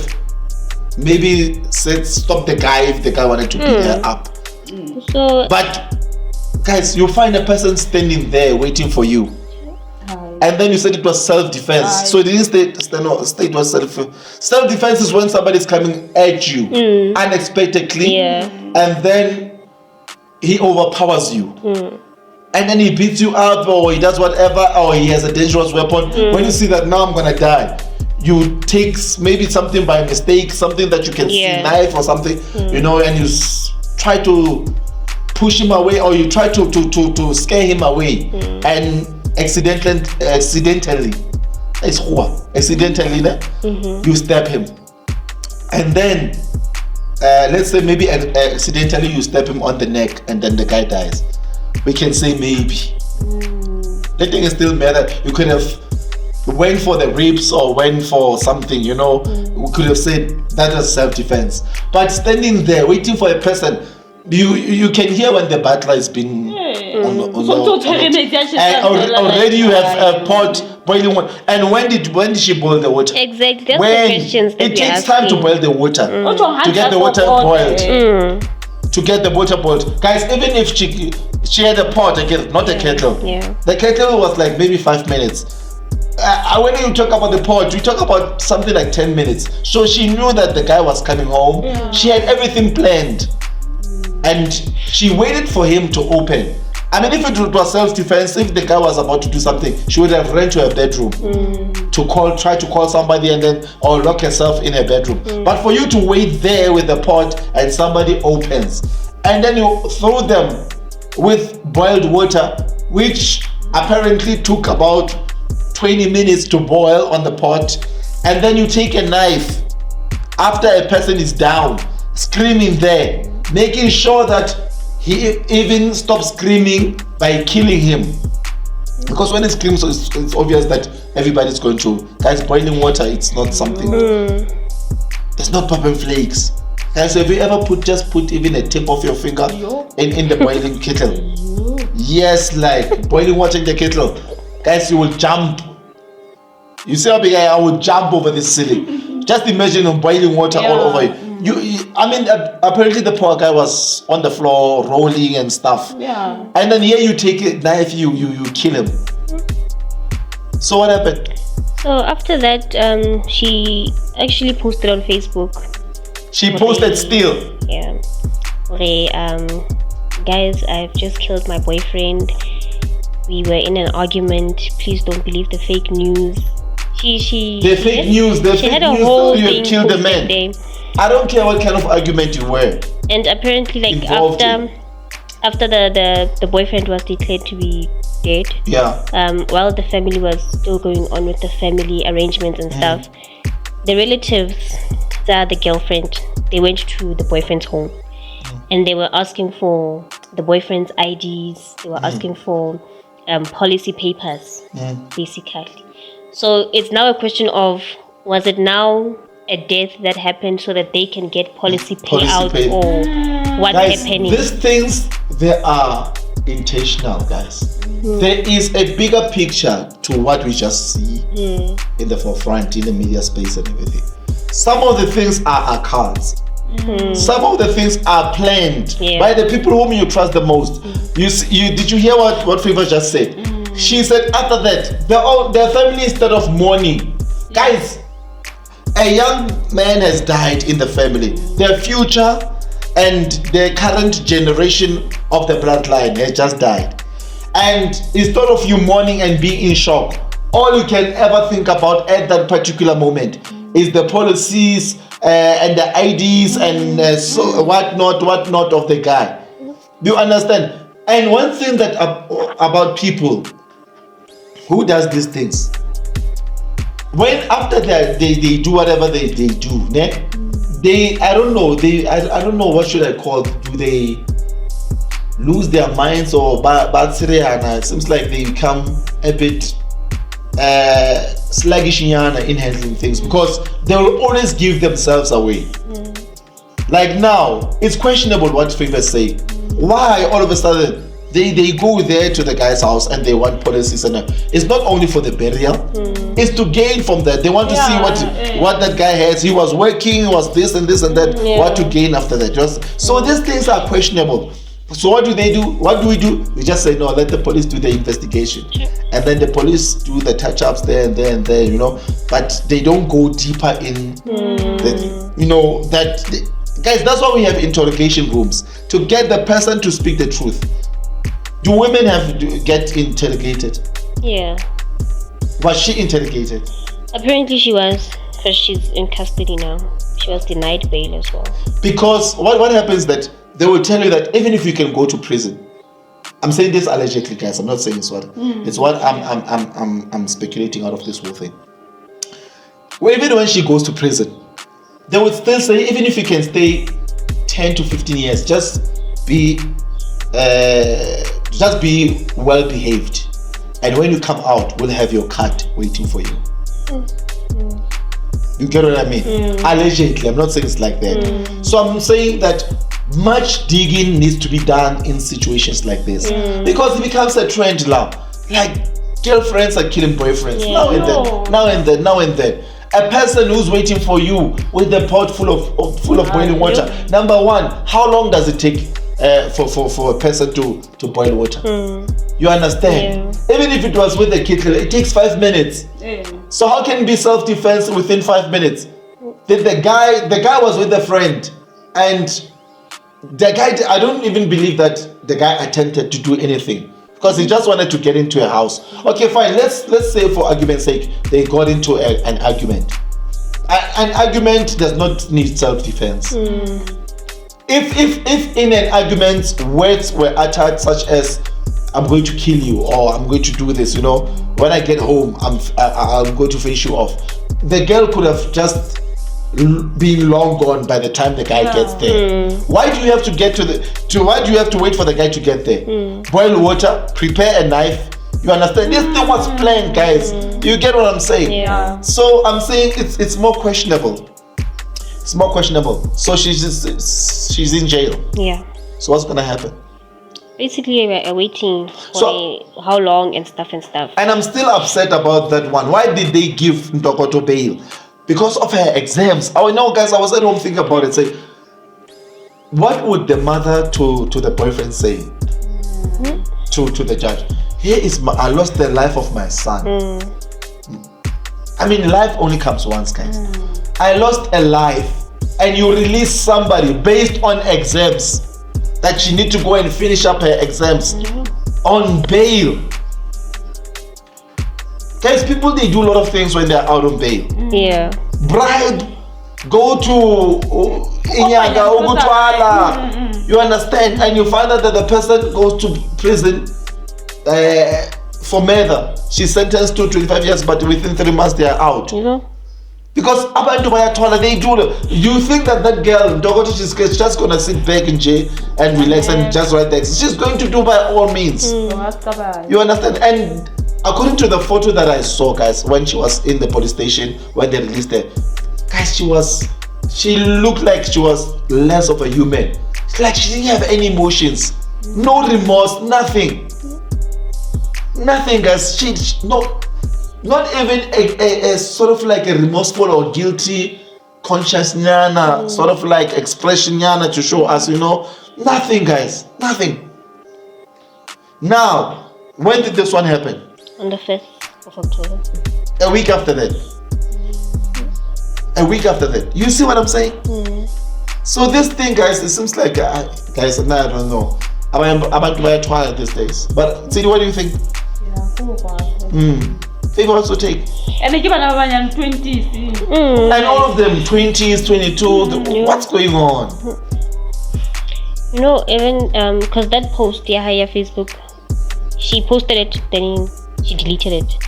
maybe said stop the guy if the guy wanted to beat her up. So But guys, you find a person standing there waiting for you, and then you said it was self-defense. So it didn't state was self-defense is when somebody's coming at you unexpectedly, Yeah. and then he overpowers you. And then he beats you up, or he does whatever, or he has a dangerous weapon. When you see that now I'm gonna die, you take maybe something by mistake, something that you can see, Yeah. knife or something, you know, and you try to push him away, or you try to scare him away, and accidentally, you stab him, and then let's say maybe accidentally you stab him on the neck, and then the guy dies. We can say maybe. The thing is still matter. You could have went for the ribs or went for something, you know. We could have said that was self-defense. But standing there waiting for a person, you can hear when the battle has been on and already you have a pot boiling water. And when did she boil the water? exactly, that's When the questions that it we're takes time to asking. boil the water, to get the water boiled. To get the water boiled, guys. Even if she had a pot, not a kettle. Yeah. The kettle was like maybe 5 minutes. When you talk about the pot, we talk about something like 10 minutes. So she knew that the guy was coming home. Yeah. She had everything planned, and she waited for him to open. I mean, if it was self-defense, if the guy was about to do something, she would have ran to her bedroom to try to call somebody, and then or lock herself in her bedroom. But for you to wait there with the pot and somebody opens, and then you throw them with boiled water, which apparently took about 20 minutes to boil on the pot, and then you take a knife after a person is down, screaming there, making sure that he even stops screaming by killing him. Because when it screams, it's obvious that everybody's going to. Guys, boiling water, it's not something. It's not pop and flakes. Guys, have you ever just put even a tip of your finger in the boiling kettle? Yes, like boiling water in the kettle. Guys, you will jump. You see how big I would jump over this ceiling. Just imagine boiling water all over you. I mean, apparently the poor guy was on the floor rolling and stuff. Yeah. And then here you take a knife, you kill him. So what happened? So after that, she actually posted on Facebook. She posted still. Yeah. Okay, guys, I've just killed my boyfriend. We were in an argument. Please don't believe the fake news. The fake news had a you whole have thing killed the posted man. there. I don't care what kind of argument you were. And apparently, like Involved after the boyfriend was declared to be dead. Yeah. While the family was still going on with the family arrangements and stuff, the relatives, the girlfriend, they went to the boyfriend's home, and they were asking for the boyfriend's IDs. They were asking for policy papers, basically. So it's now a question of, was it now a death that happened so that they can get policy payout, or what's guys, happening? These things, they are intentional, guys. There is a bigger picture to what we just see in the forefront, in the media space and everything. Some of the things are cards. Some of the things are planned by the people whom you trust the most. Did you hear what Favor just said? She said after that, their family, instead of mourning, guys, a young man has died in the family. Their future and the current generation of the bloodline has just died. And instead of you mourning and being in shock, all you can ever think about at that particular moment is the policies and the IDs and so whatnot of the guy. Do you understand? And one thing that about people who does these things, when after that they do whatever they do, I don't know what should I call it. Do they lose their minds or it seems like they become a bit sluggish in handling things, because they will always give themselves away. Like now, it's questionable what Favor say. Why all of a sudden they go there to the guy's house and they want policies, and it's not only for the burial, it's to gain from that. They want to see what that guy has. He was working, was this and this and that. What to gain after that? So these things are questionable. So what do they do? What do? We just say, no, let the police do the investigation. And then the police do the touch-ups there and there and there, but they don't go deeper in guys, that's why we have interrogation rooms, to get the person to speak the truth. Do women have to get interrogated? Yeah. Was she interrogated? Apparently she was, because she's in custody now. She was denied bail as well. Because what happens that they will tell you that even if you can go to prison, I'm saying this allegedly, guys. I'm not saying it's what it's what I'm speculating out of this whole thing. Well, even when she goes to prison, they would still say, even if you can stay 10 to 15 years, just be well behaved, and when you come out, we'll have your card waiting for you. You get what I mean? Allegedly, I'm not saying it's like that. So I'm saying that much digging needs to be done in situations like this, because it becomes a trend now. Like girlfriends are killing boyfriends now and then. A person who's waiting for you with a pot full of boiling water. Number one, how long does it take for a person to boil water? You understand? Even if it was with a kettle, it takes 5 minutes. So how can it be self-defense within 5 minutes? The guy was with a friend, and the guy, I don't even believe that the guy attempted to do anything, because he just wanted to get into a house. Okay, fine. Let's say, for argument's sake, they got into an argument. An argument does not need self-defense. If in an argument words were uttered such as, I'm going to kill you, or I'm going to do this, when I get home, I'm going to finish you off, the girl could have just been long gone by the time the guy gets there. Why do you have to why do you have to wait for the guy to get there? Boil water, prepare a knife. You understand? This thing was planned, guys. You get what I'm saying? So I'm saying it's more questionable. It's more questionable. So she's in jail. So what's gonna happen? Basically, we're waiting for how long and stuff. And I'm still upset about that one. Why did they give Ntokoto bail? Because of her exams. I know, guys, I was at home thinking about it. Say, what would the mother to the boyfriend say to the judge? Here is I lost the life of my son. I mean, life only comes once, guys. I lost a life, and you release somebody based on exams that she need to go and finish up her exams on bail. Guys, people, they do a lot of things when they're out on bail. Bribe, go to Inyaga, Ugutwala. You understand? And you find out that the person goes to prison for murder. She's sentenced to 25 years, but within 3 months they are out. You know? Because abantu bayathola, they do. You think that girl, Dogoto, she's just gonna sit back in jail and relax and just write text? She's going to do by all means. You understand? And according to the photo that I saw, guys, when she was in the police station, when they released her, guys, she looked like she was less of a human. It's like she didn't have any emotions, no remorse, nothing, guys. Not even a sort of like a remorseful or guilty conscious nyana, sort of like expression nyana to show us, nothing, guys, nothing. Now, when did this one happen? On the 5th of October. A week after that. You see what I'm saying? So this thing, guys, it seems like, guys, now I don't know. I'm about to buy a trial these days. But, Sidi, what do you think? They also take. And they give another 20s. And all of them 20s, 22. What's going on? Even because that post, Yahaya Facebook, she posted it, then she deleted it.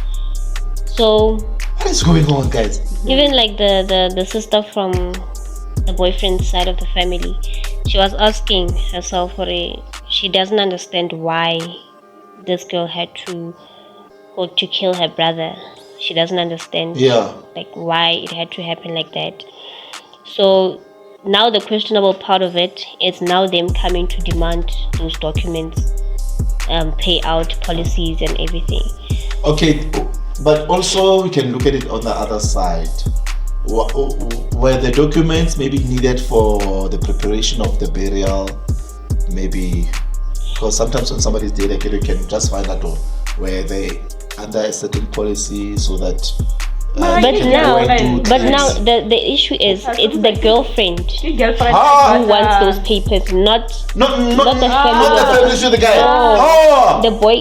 So what is going on, guys? Even like the sister from the boyfriend's side of the family, she was asking herself she doesn't understand why this girl had to go to kill her brother. She doesn't understand like why it had to happen like that. So now the questionable part of it is now them coming to demand those documents, payout policies and everything. Okay, but also we can look at it on the other side. Were the documents maybe needed for the preparation of the burial? Maybe because sometimes when somebody's dead, you can just find out where they under a certain policy so that but now the issue is it's the girlfriend who wants those papers, not the family. Not the family to the guy.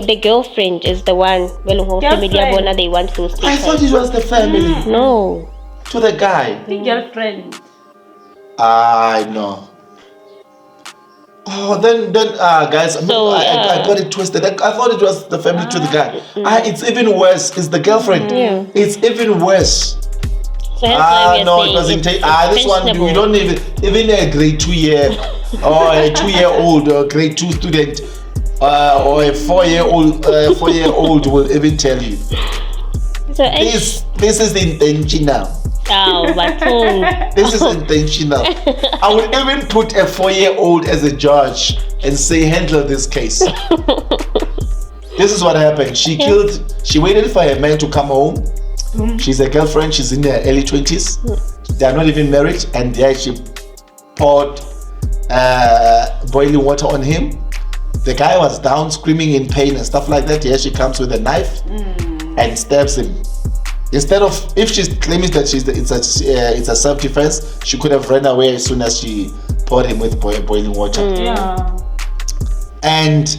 The girlfriend is the one. They want those papers. I thought it was the family. No, to the guy. The girlfriend. I know. Oh, then, guys, I got it twisted. I thought it was the family to the guy. It's even worse. It's the girlfriend. It's even worse. So no, it doesn't take. This one, you don't even a grade 2 year or a 2-year-old or grade 2 student or a 4-year-old will even tell you. So this is intentional. This is intentional. I would even put a 4-year-old as a judge and say, handle this case. This is what happened. She waited for a man to come home. She's a girlfriend. She's in her early 20s. They are not even married. And there she poured boiling water on him. The guy was down screaming in pain and stuff like that. Here she comes with a knife and stabs him. Instead of, if she's claiming that it's a self-defense, she could have run away as soon as she poured him with boiling water. And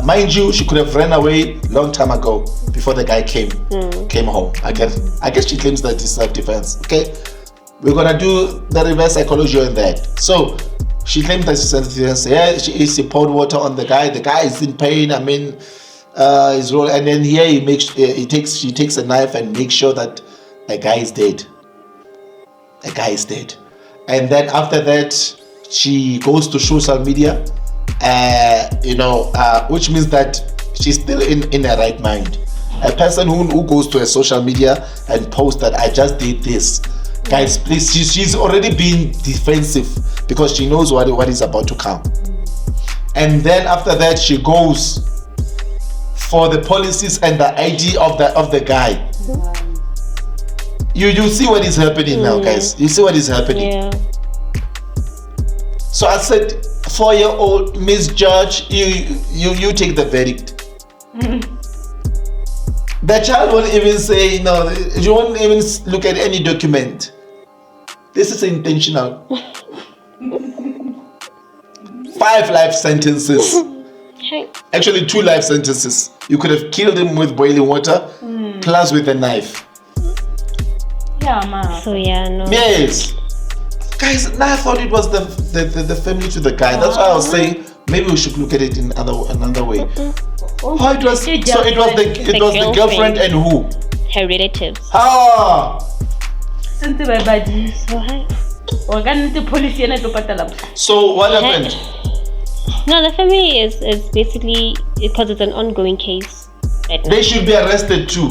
mind you, she could have run away long time ago before the guy came home. I guess she claims that it's self-defense. Okay, we're gonna do the reverse psychology on that. So she claims that it's self-defense. Yeah, she poured water on the guy. The guy is in pain. His role, and then here she takes a knife and makes sure that a guy is dead. And then after that, she goes to social media, which means that she's still in her right mind. A person who goes to a social media and posts that I just did this, guys, please. She's already being defensive because she knows what is about to come. And then after that, she goes for the policies and the ID of the guy. You see what is happening now, guys. You see what is happening. Yeah. So I said, 4-year-old misjudge, you take the verdict. The child won't even say no. You won't even look at any document. This is intentional. 5 life sentences. Actually 2 life sentences. You could have killed him with boiling water plus with a knife. Yeah, man. So no. Yes. Guys, now I thought it was the family to the guy. That's why I was saying maybe we should look at it in another way. Oh, it was the girlfriend and who? Her relatives. Ah. Since my body. So hi. So what happened? No, the family is basically because it's an ongoing case right now. They should be arrested too.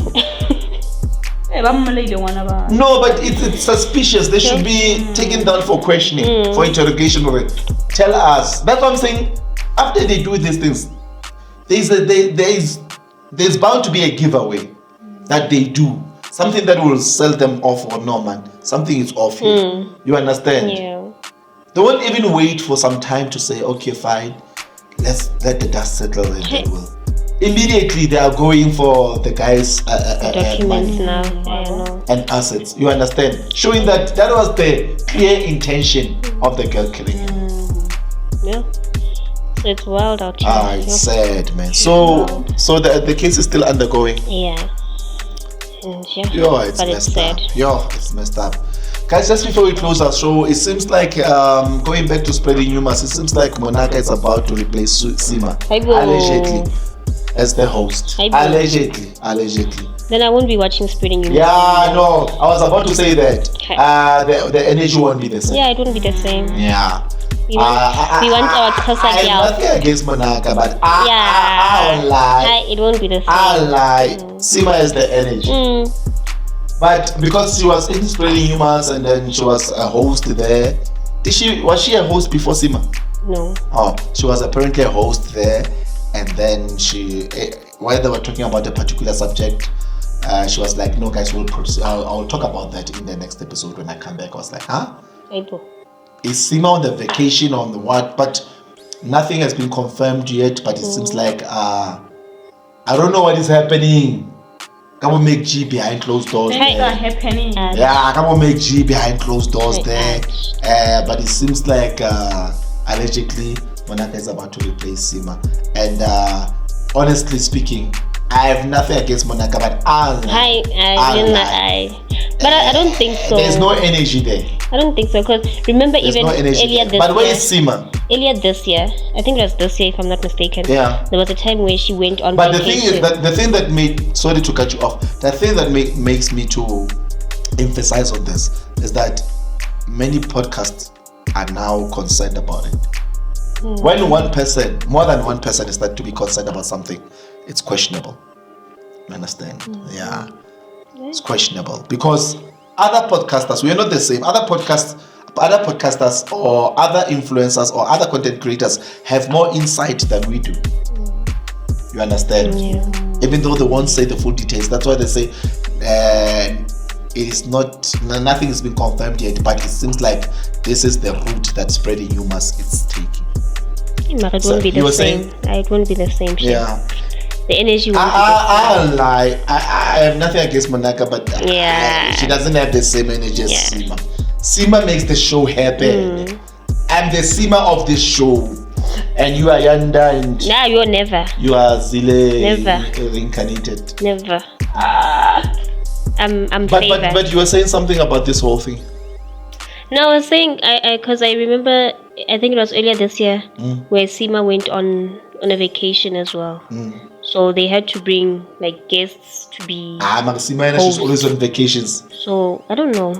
No, but it's suspicious. They should be taken down for questioning, for interrogation. Tell us. That's what I'm saying. After they do these things, there's bound to be a giveaway that they do. Something that will sell them off, or no, man. Something is off here. You understand? Yeah. They won't even wait for some time to say, okay, fine, let's let the dust settle and then we'll. Immediately they are going for the guy's Documents money now. I know. and assets. You understand? Showing that was the clear intention of the girl killing him. Yeah. So it's wild out here. It's sad, man. So the case is still undergoing. Yeah. And yeah. Yo, it's but messed it's sad. up. Yo, it's messed up. Guys, just before we close our show, it seems like going back to spreading rumors, it seems like Munaka is about to replace Seemah allegedly as the host. Allegedly. Then I won't be watching Spreading Rumors. Yeah, no, I was about to say that. Okay. The energy won't be the same. Yeah, it won't be the same. Yeah. We want our Xhosa I girl. nothing against Munaka, but I won't lie. It won't be the same. I'll lie. Seemah is the energy. But because she was in Spreading Rumors and then she was a host there, was she a host before Seemah? No. Oh, she was apparently a host there, and then while they were talking about a particular subject, she was like, "No, guys, I'll talk about that in the next episode when I come back." I was like, "Huh? Is Seemah on the vacation on the what?" But nothing has been confirmed yet. But it seems like I don't know what is happening. Come on, make G behind closed doors. Happening. Yeah, come on, make G behind closed doors there. But it seems like allegedly Munaka is about to replace Seemah. And honestly speaking, I have nothing against Munaka, but I don't think so. There's no energy there. I don't think so, because remember earlier this year. But where is Seemah? Earlier this year, I think it was this year if I'm not mistaken. Yeah. There was a time where she went on But vacation. the thing that made, sorry to cut you off, the thing that makes me to emphasize on this is that many podcasts are now concerned about it. When more than one person is to be concerned about something, it's questionable. You understand? Yeah. It's questionable because other podcasters, we are not the same. Other podcasters or other influencers or other content creators have more insight than we do. You understand? Yeah. Even though they won't say the full details, that's why they say it is nothing has been confirmed yet, but it seems like this is the route that Spreading Rumors is taking. It won't be the same. It won't be the same. Yeah. The energy won't I'll lie. I have nothing against Munaka, but she doesn't have the same energy as Seemah. Seemah makes the show happen. I'm the Seemah of this show. And you are Yanda and you're never. You are Zile Never. Reincarnated. Never. I'm favored. But you were saying something about this whole thing. No, I was saying because I remember I think it was earlier this year where Seemah went on a vacation as well. So they had to bring like guests to be. Seemah, she's always on vacations. So I don't know.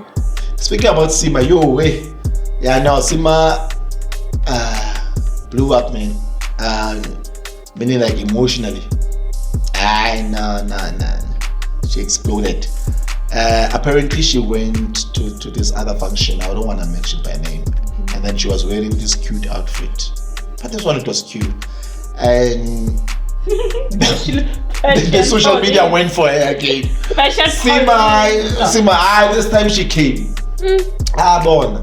Speaking about Seemah, Seemah blew up, man. Meaning like emotionally. No. She exploded. Apparently she went to this other function. I don't want to mention by name. And then she was wearing this cute outfit. But this one, it was cute. And the social media went for her again. Seemah, this time she came. Born.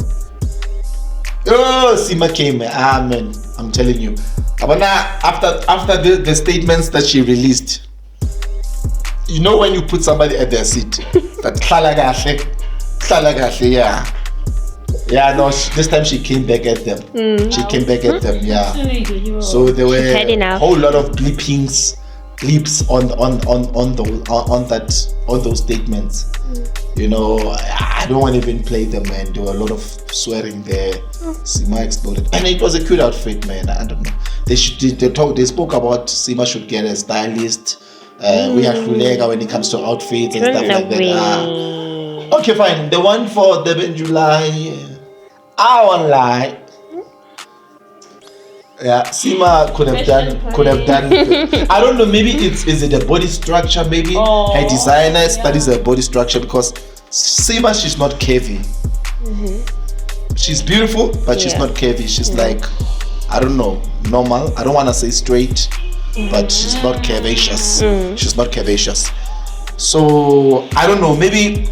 Oh, Seemah came. Man, I'm telling you. But now, after the statements that she released, you know when you put somebody at their seat, that yeah, no, this time she came back at them. She came back at them, yeah. So there were a whole lot of bleeps on those statements. You know, I don't want to even play them, man. There were a lot of swearing there. Seemah exploded, and it was a cute outfit, man. I don't know. They spoke about Seemah should get a stylist. We have Rulega when it comes to outfits and stuff like that. Okay, fine. The one for the July, I won't lie. Yeah, Seemah could have done. I don't know. Maybe is it a body structure? Maybe her designer studies her body structure, because Seemah, she's not curvy. She's beautiful, but she's not curvy. She's like, I don't know, normal. I don't want to say straight, but she's not curvaceous. She's not curvaceous. So I don't know. Maybe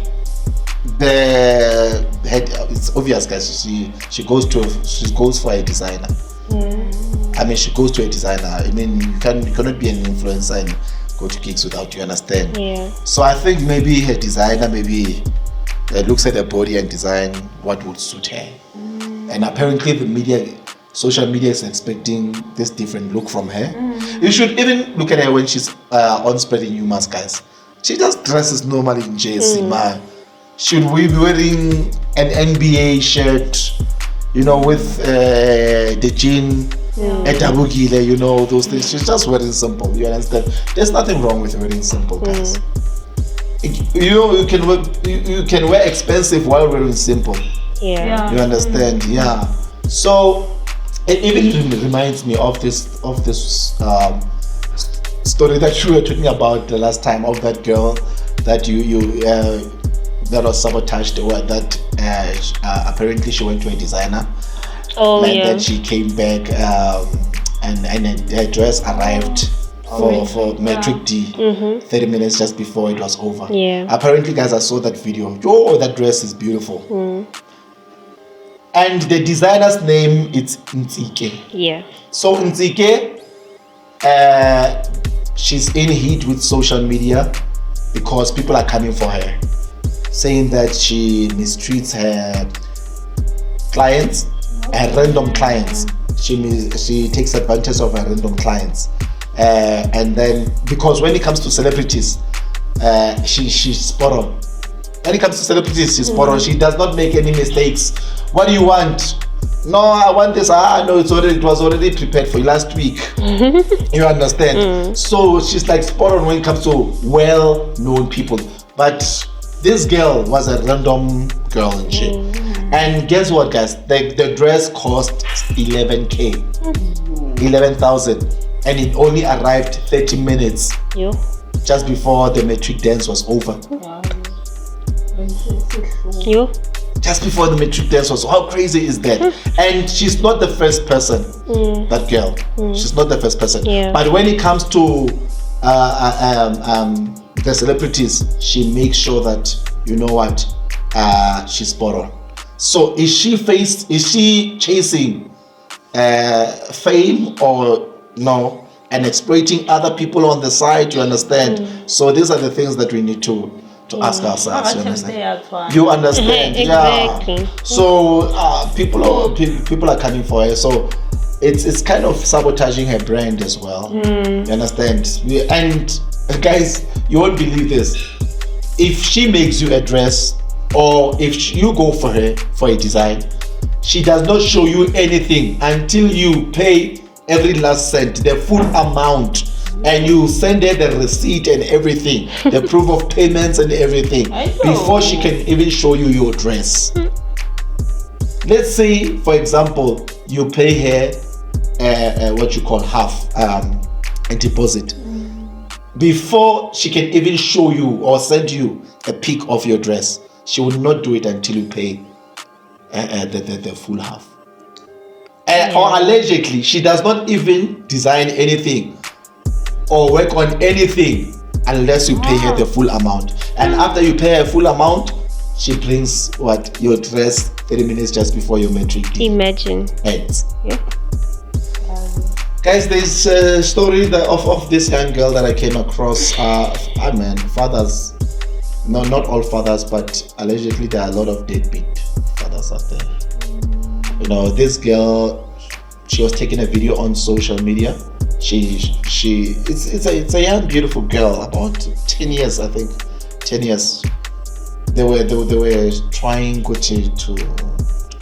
the head. It's obvious, guys. She goes for a designer. I mean, she goes to a designer. I mean, you cannot be an influencer and go to gigs without, you understand? Yeah. So I think maybe her designer looks at her body and design what would suit her. And apparently the social media is expecting this different look from her. You should even look at her when she's on spreading rumors, guys. She just dresses normally in Seemah. Should we be wearing an NBA shirt, with the jean, a tabugile, those things? She's just wearing simple, you understand? There's nothing wrong with wearing simple, guys. You can wear expensive while wearing simple. Yeah. You understand? Yeah. So it even reminds me of this story that you were talking about the last time, of that girl that that was sabotaged, or that apparently she went to a designer. And then she came back and her dress arrived for metric D 30 minutes just before it was over. Apparently, guys, I saw that video. That dress is beautiful. And the designer's name is Ntsike. So Ntsike, she's in heat with social media because people are coming for her, saying that she mistreats her clients, her random clients. She takes advantage of her random clients. And then, because when it comes to celebrities, she's spot on. When it comes to celebrities, she's spot on. She does not make any mistakes. What do you want? No, I want this. No, it was already prepared for you last week. You understand? So she's like spot on when it comes to well-known people. But this girl was a random girl and shit. And guess what, guys? The dress cost 11,000, and it only arrived 30 minutes just before the metric dance was over. Just before the metric dance was, how crazy is that? And she's not the first person, that girl. She's not the first person. But when it comes to the celebrities, she makes sure that, she's spot on. So is she chasing fame or no, and exploiting other people on the side? You understand? So these are the things that we need to ask ourselves. You understand? Exactly. So people are coming for her. So it's kind of sabotaging her brand as well. You understand? And guys, you won't believe this. If she makes you a dress, or if you go for her for a design, she does not show you anything until you pay every last cent, the full amount, and you send her the receipt and everything, the proof of payments and everything, before she can even show you your dress. Let's say, for example, you pay her what you call half a deposit. Before she can even show you or send you a pic of your dress, she will not do it until you pay the full half. Or allegedly, she does not even design anything or work on anything unless you pay her the full amount. And after you pay her full amount, she brings your dress 30 minutes just before your metric D. Imagine. Ends. Guys, there's a story of this young girl that I came across. Fathers. No, not all fathers, but allegedly there are a lot of deadbeat fathers out there. This girl, she was taking a video on social media. It's a young, beautiful girl, about 10 years, I think. 10 years. They were trying to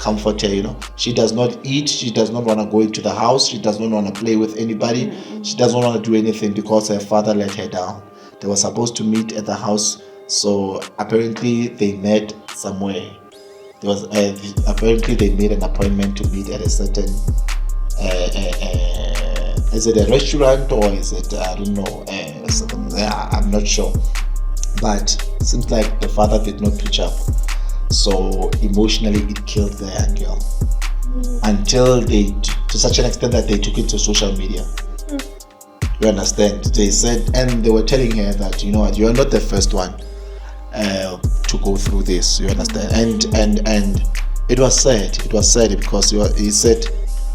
comfort her, you know. She does not eat. She does not want to go into the house. She does not want to play with anybody. She doesn't want to do anything because her father let her down. They were supposed to meet at the house, so apparently they met somewhere. There was apparently they made an appointment to meet at a certain. Is it a restaurant or is it I don't know? I'm not sure. But seems like the father did not pitch up. So emotionally it killed the young girl. Until they, to such an extent that they took it to social media. You understand? They said, and they were telling her that, you know what, you are not the first one to go through this. You understand? And it was sad. It was sad because he said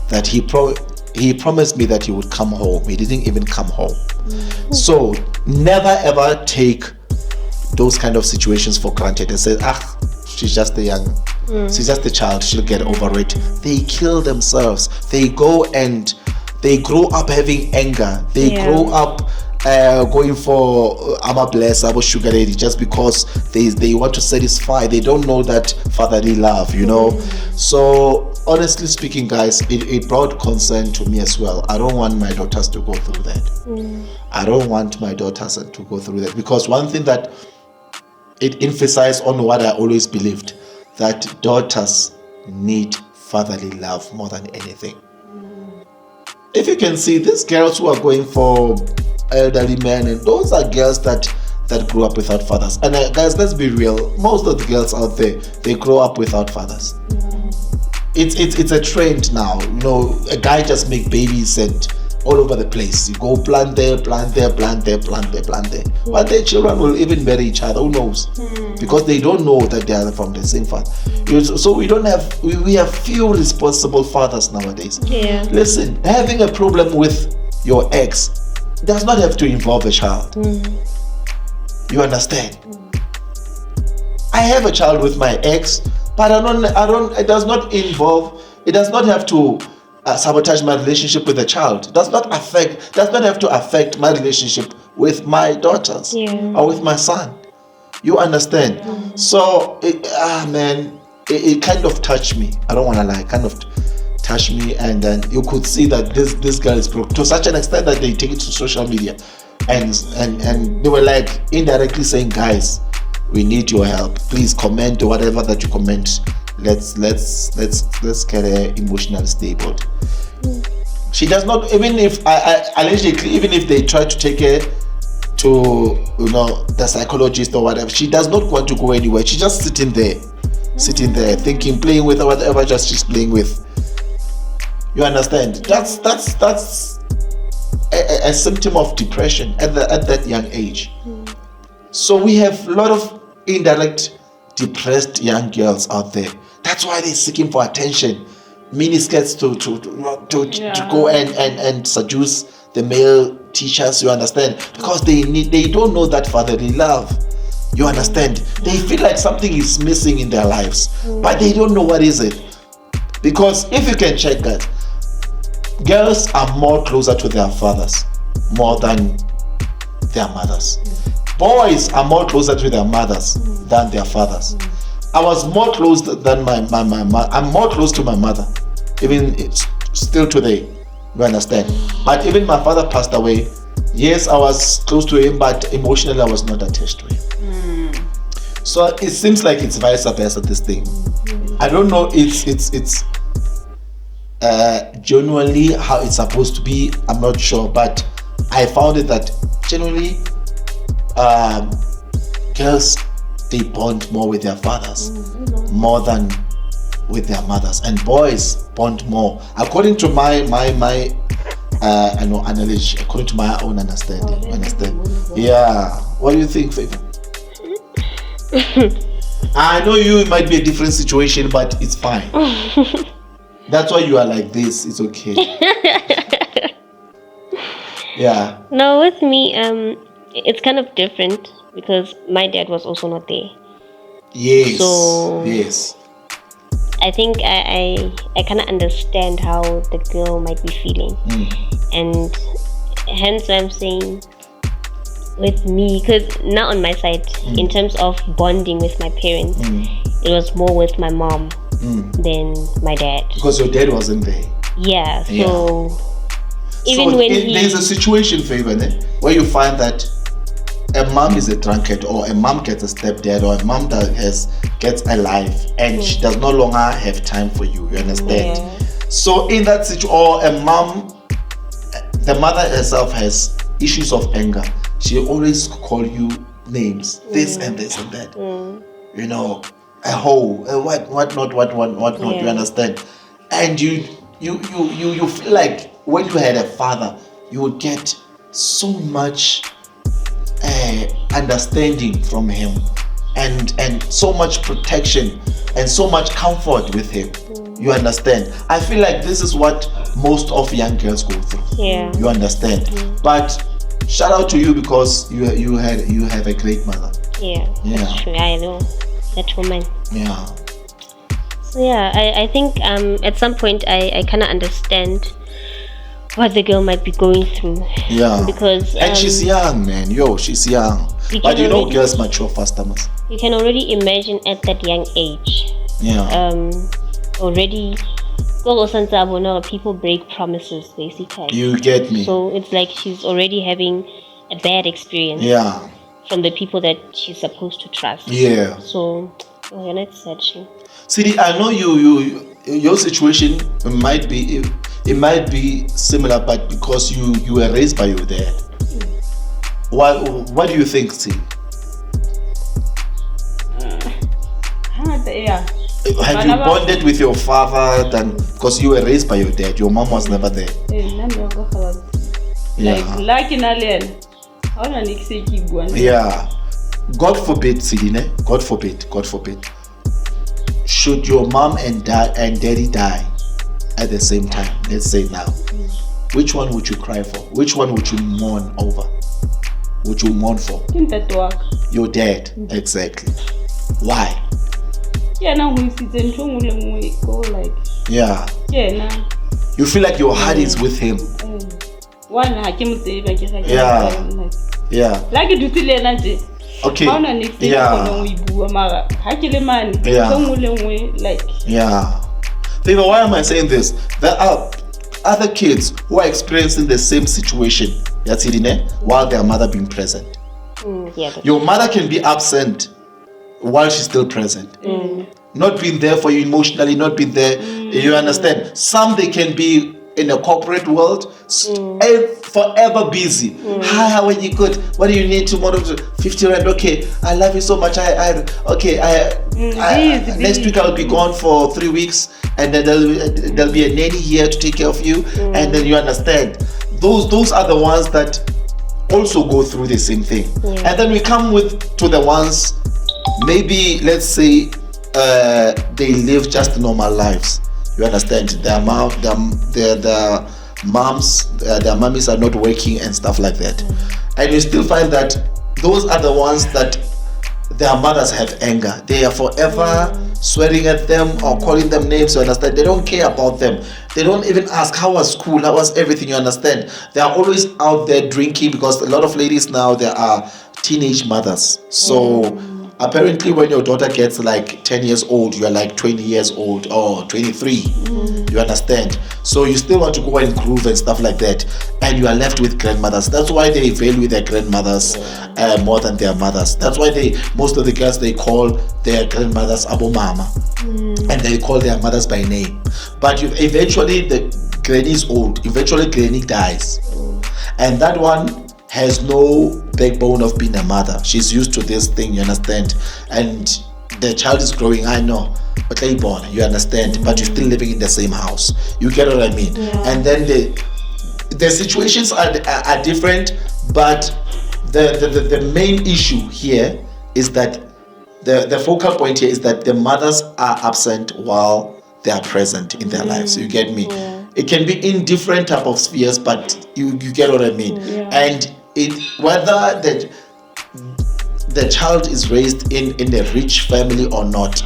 that he promised me that he would come home. He didn't even come home. So never ever take those kind of situations for granted and say, she's just she's just a child, she'll get over it. They kill themselves. They go and they grow up having anger. They grow up going for bless, sugar daddy, just because they want to satisfy. They don't know that fatherly love, you know. So honestly speaking, guys, it brought concern to me as well. I don't want my daughters to go through that. I don't want my daughters to go through that, because one thing that it emphasized on what I always believed, that daughters need fatherly love more than anything. If you can see these girls who are going for elderly men, and those are girls that grew up without fathers. And guys, let's be real, most of the girls out there, they grow up without fathers. It's a trend now, you know. A guy just make babies and all over the place. You go plant there. But their children will even marry each other. Who knows? Because they don't know that they are from the same father. So we have few responsible fathers nowadays. Yeah. Listen, having a problem with your ex does not have to involve a child. You understand? I have a child with my ex, but it does not have to sabotage my relationship with the child. It does not have to affect my relationship with my daughters or with my son. You understand? So it kind of touched me. I don't want to lie, kind of touched me, and then you could see that this girl is broke to such an extent that they take it to social media, and they were like indirectly saying, guys, we need your help. Please comment whatever that you comment. Let's get her emotionally stable. She does not, even if allegedly, even if they try to take her to, you know, the psychologist or whatever, she does not want to go anywhere. She's just sitting there thinking, playing with whatever just she's playing with. You understand? That's a symptom of depression at that young age. So we have a lot of indirect depressed young girls out there. That's why they're seeking for attention, miniskirts to go and seduce the male teachers. You understand? Because they don't know that fatherly love. You understand? They feel like something is missing in their lives, but they don't know what is it. Because if you can check that, girls are more closer to their fathers more than their mothers. Boys are more closer to their mothers than their fathers. I was more close than my mother. I'm more close to my mother, even still today. You understand? But even my father passed away. Yes, I was close to him, but emotionally I was not attached to him. So it seems like it's vice versa, this thing. I don't know. It's genuinely how it's supposed to be. I'm not sure, but I found it that genuinely girls, they bond more with their fathers more than with their mothers, and boys bond more according to my analogy, according to my own understanding. Understand? Yeah. What do you think, Favor? I know it might be a different situation, but it's fine. That's why you are like this. It's okay. Yeah. No, with me, it's kind of different because my dad was also not there. Yes. So yes. I think I kind of understand how the girl might be feeling, and hence I'm saying with me, because now on my side, in terms of bonding with my parents, it was more with my mom. than my dad. Because your dad wasn't there. Yeah, so even when there's a situation, Favor, where you find that a mom is a drunkard, or a mom gets a stepdad, or a mom that gets a life, and she does no longer have time for you. You understand? Yeah. So in that situation, or a mom, the mother herself has issues of anger. She always call you names, this and this and that. You know, a hoe, what not. You understand? And you feel like when you had a father, you would get so much understanding from him, and so much protection and so much comfort with him. You understand? I feel like this is what most of young girls go through. Yeah. You understand? But shout out to you, because you have a great mother. Yeah. That's true. I know that woman. Yeah. So yeah, I think at some point I kind of understand what the girl might be going through. Yeah. Because and she's young, man. She's young. But you know, girls mature faster, man. You can already imagine at that young age. Yeah. Already, people break promises, basically. You get me? So it's like she's already having a bad experience. Yeah. From the people that she's supposed to trust. Yeah. So, it's sad. See, I know your situation might be similar, but because you were raised by your dad. What do you think, see? Yeah. Have you bonded with your father than because you were raised by your dad? Your mom was never there. Like Yeah. God forbid, Sidine. God forbid. Should your mom and daddy die at the same time? Let's say now. Which one would you cry for? Which one would you mourn over? Would you mourn for? Your dad, exactly. Why? Yeah. You feel like your heart is with him. Yeah. Okay. Yeah. Favor, why am I saying this? There are other kids who are experiencing the same situation, while their mother being present. Your mother can be absent while she's still present. Not being there for you emotionally, not being there. You understand? Some they can be in a corporate world, forever busy. Hi, how are you? Good. What do you need tomorrow? 50 rand. Okay, I love you so much. Next week I'll be gone for 3 weeks, and then there'll be a nanny here to take care of you. And then you understand. Those are the ones that also go through the same thing. And then we come to the ones, maybe let's say they live just normal lives. You understand? Their mummies are not working and stuff like that. And you still find that those are the ones that their mothers have anger. They are forever swearing at them or calling them names. You understand? They don't care about them. They don't even ask how was school, how was everything. You understand? They are always out there drinking, because a lot of ladies now, they are teenage mothers. So apparently when your daughter gets like 10 years old, you're like 20 years old or 23. You understand? So you still want to go and groove and stuff like that, and you are left with grandmothers. That's why they value their grandmothers more than their mothers. That's why most of the girls, they call their grandmothers Abo Mama, and they call their mothers by name. But eventually the granny is old. Eventually granny dies, and that one has no backbone of being a mother. She's used to this thing, you understand? And the child is growing, I know, but they born, you understand? But you're still living in the same house. You get what I mean? And then the situations are different, but the main issue here is that the focal point here is that the mothers are absent while they are present in their lives. You get me? It can be in different type of spheres, but you get what I mean? And whether the child is raised in a rich family or not,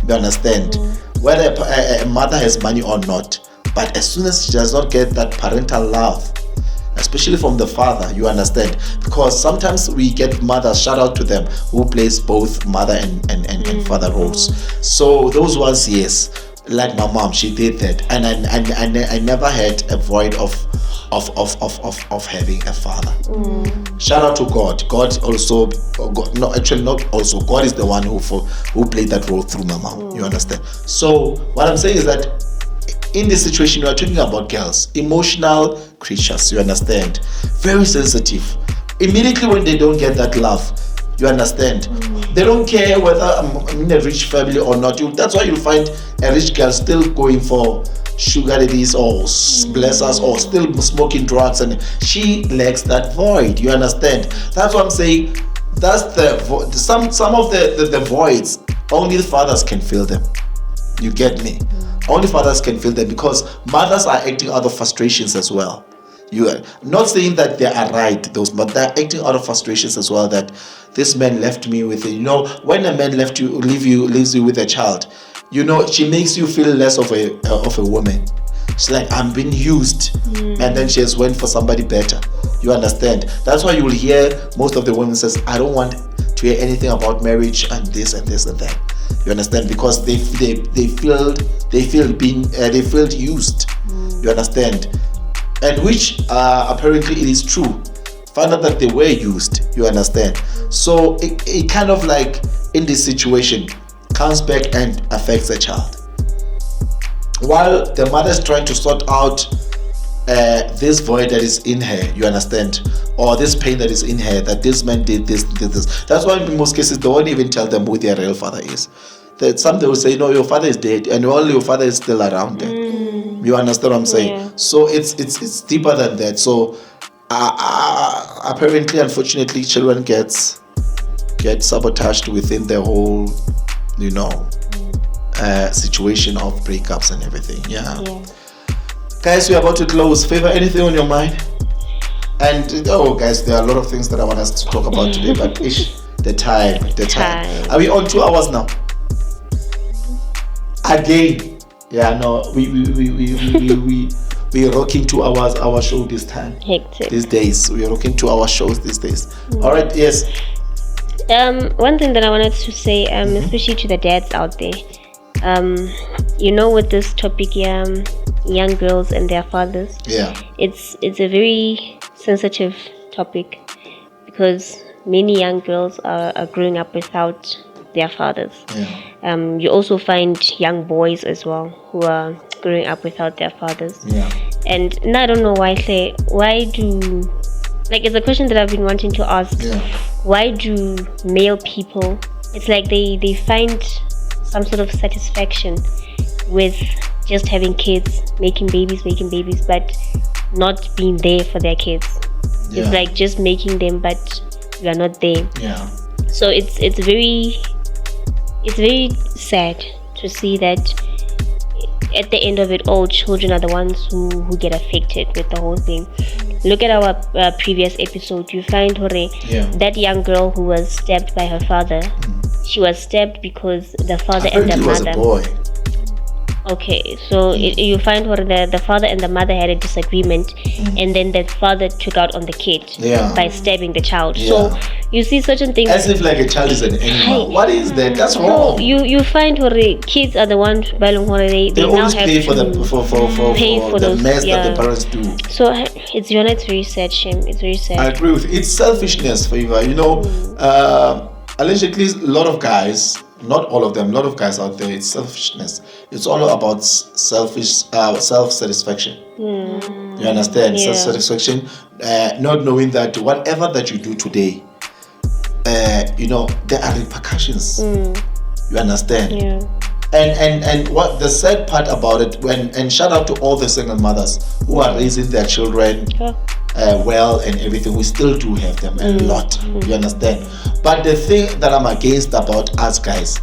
you understand? Whether a mother has money or not, but as soon as she does not get that parental love, as especially from the father, you understand, because sometimes we get mothers, shout out to them, who plays both mother and father roles. So those ones, yes, like my mom, she did that, and I never had a void of having a father. Shout out to God. God also, God is the one who played that role through my mom. You understand? So what I'm saying is that in this situation, we are talking about girls, emotional creatures. You understand? Very sensitive. Immediately when they don't get that love, you understand? They don't care whether I'm in a rich family or not. That's why you'll find a rich girl still going for sugar daddies or blessers or still smoking drugs, and she lacks that void. You understand? That's what I'm saying. That's some of the voids. Only the fathers can fill them. You get me? Only fathers can fill them, because mothers are acting out of frustrations as well. You are not saying that they are right, but they're acting out of frustrations as well. That this man left me with it. When a man leaves you with a child, she makes you feel less of a woman. She's like, I'm being used, and then she has went for somebody better. You understand? That's why you will hear most of the women says, I don't want to hear anything about marriage and this and this and that. You understand? Because they feel used. You understand? And which apparently it is true. Find out that they were used. You understand? So it kind of like in this situation comes back and affects the child. While the mother is trying to sort out this void that is in her, you understand, or this pain that is in her, that this man did this. That's why in most cases they won't even tell them who their real father is. That some they will say, no, your father is dead, and only your father is still around there. You understand what I'm saying? Yeah. So it's deeper than that. So apparently, unfortunately, children get sabotaged within the whole, situation of breakups and everything. Yeah. Guys, we're about to close. Favor, anything on your mind? And guys, there are a lot of things that I want us to talk about today, but the time. Are we on 2 hours now? Again, yeah, no, we're rocking 2 hours our show this time. Hectic. These days, we are rocking 2 hour shows these days. All right, yes. One thing that I wanted to say, especially to the dads out there, with this topic, young girls and their fathers. Yeah. It's a very sensitive topic, because many young girls are growing up without their fathers. Yeah. You also find young boys as well who are growing up without their fathers. Yeah. And I don't know why do, it's a question that I've been wanting to ask. Yeah. Why do male people, it's like they find some sort of satisfaction with just having kids, making babies, but not being there for their kids. Yeah. It's like just making them, but you are not there. Yeah. So it's very sad to see that at the end of it all, children are the ones who get affected with the whole thing. Look at our previous episode. You find that young girl who was stabbed by her father. She was stabbed because the father and the mother. Was a boy. Okay, so you find the father and the mother had a disagreement, and then the father took out on the kid by stabbing the child. Yeah. So you see certain things as if like a child is an animal. What is that? That's wrong. You find kids are the ones they now have pay for the mess that the parents do. So it's very sad, Shem. It's very sad. I agree with you. It's selfishness, Favor. Allegedly, a lot of guys. Not all of them, a lot of guys out there, it's selfishness. It's all about self-satisfaction. You understand? Yeah. Self-satisfaction, not knowing that whatever that you do today, there are repercussions. You understand? Yeah. And what the sad part about it, and shout out to all the single mothers who are raising their children well and everything, we still do have them a lot. You understand? But the thing that I'm against about us guys,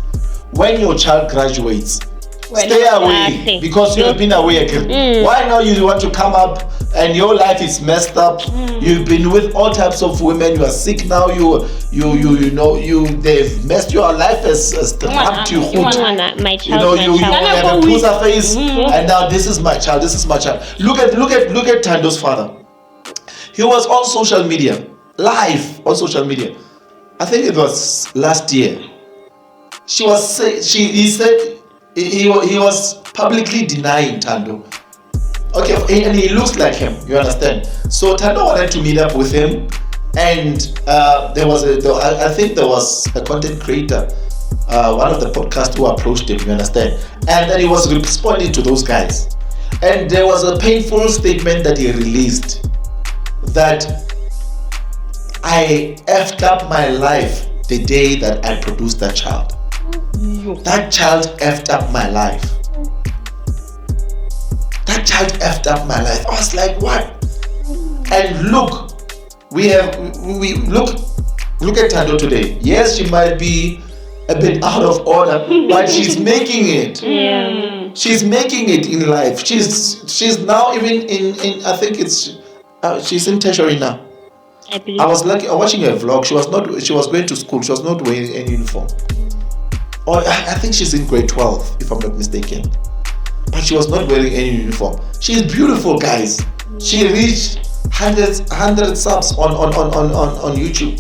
when your child graduates, stay away, because you've been away again. Why now you want to come up and your life is messed up? You've been with all types of women. You are sick now. They've messed your life as the up to you have a pusa face, and now this is my child. Look at Tando's father. He was on social media, live on social media. I think it was last year. He said he was publicly denying Thando. Okay, and he looks like him. You understand? So Thando wanted to meet up with him, and there was a content creator, one of the podcasts who approached him. You understand? And then he was responding to those guys, and there was a painful statement that he released that I effed up my life the day that I produced that child. That child effed up my life. That child effed up my life. I was like, what? And look, we look at Thando today. Yes, she might be a bit out of order, but she's making it. Yeah. She's making it in life. She's now even in I think it's she's in tertiary now. I believe. I was watching her vlog. She was going to school. She was not wearing any uniform. Or I think she's in grade 12, if I'm not mistaken. But she was not wearing any uniform. She's beautiful, guys. She reached 100 subs on YouTube.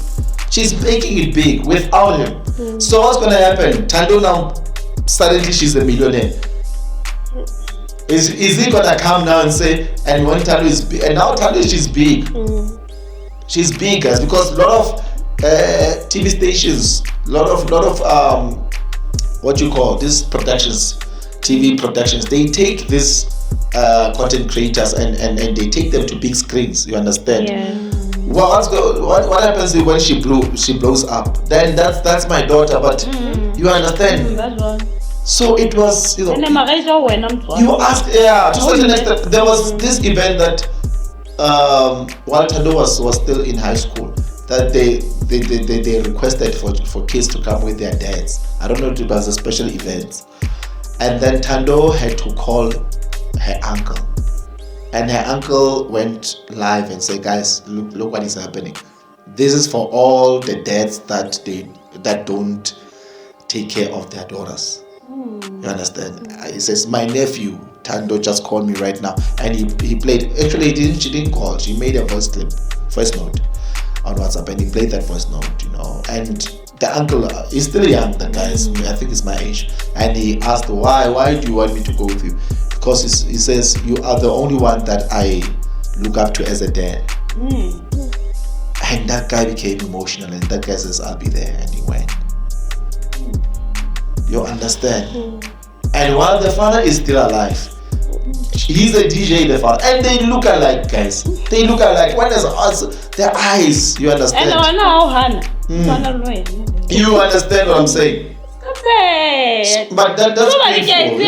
She's making it big without him. So what's gonna happen? Thando now, suddenly she's a millionaire. Is he gonna come now and say, and when Thando is big, and now Thando she's big. She's big, guys, because a lot of TV stations, a lot of what you call these productions, TV productions, they take these content creators and they take them to big screens. You understand? Yeah. Well, what happens when she blows up? Then that's my daughter, but you understand? That's one. So it was, you know. And You ask, yeah. To certain extent, there was this event that while Thando was still in high school, that they requested for kids to come with their dads. I don't know if it was a special event. And then Thando had to call her uncle. And her uncle went live and said, guys, look what is happening. This is for all the dads that don't take care of their daughters. You understand? He says, my nephew, Thando, just called me right now. And he played, actually she didn't call, she made a voice note on WhatsApp, and he played that voice note, you know. And the uncle is still young, the guy is, I think he's my age, and he asked, why do you want me to go with you? Because he says, you are the only one that I look up to as a dad. And that guy became emotional, and that guy says, I'll be there, and he went. You understand? And while the father is still alive, he's a DJ, the father, and they look alike, guys. They look alike. When there's us, their eyes, you understand? You understand what I'm saying? But that's painful.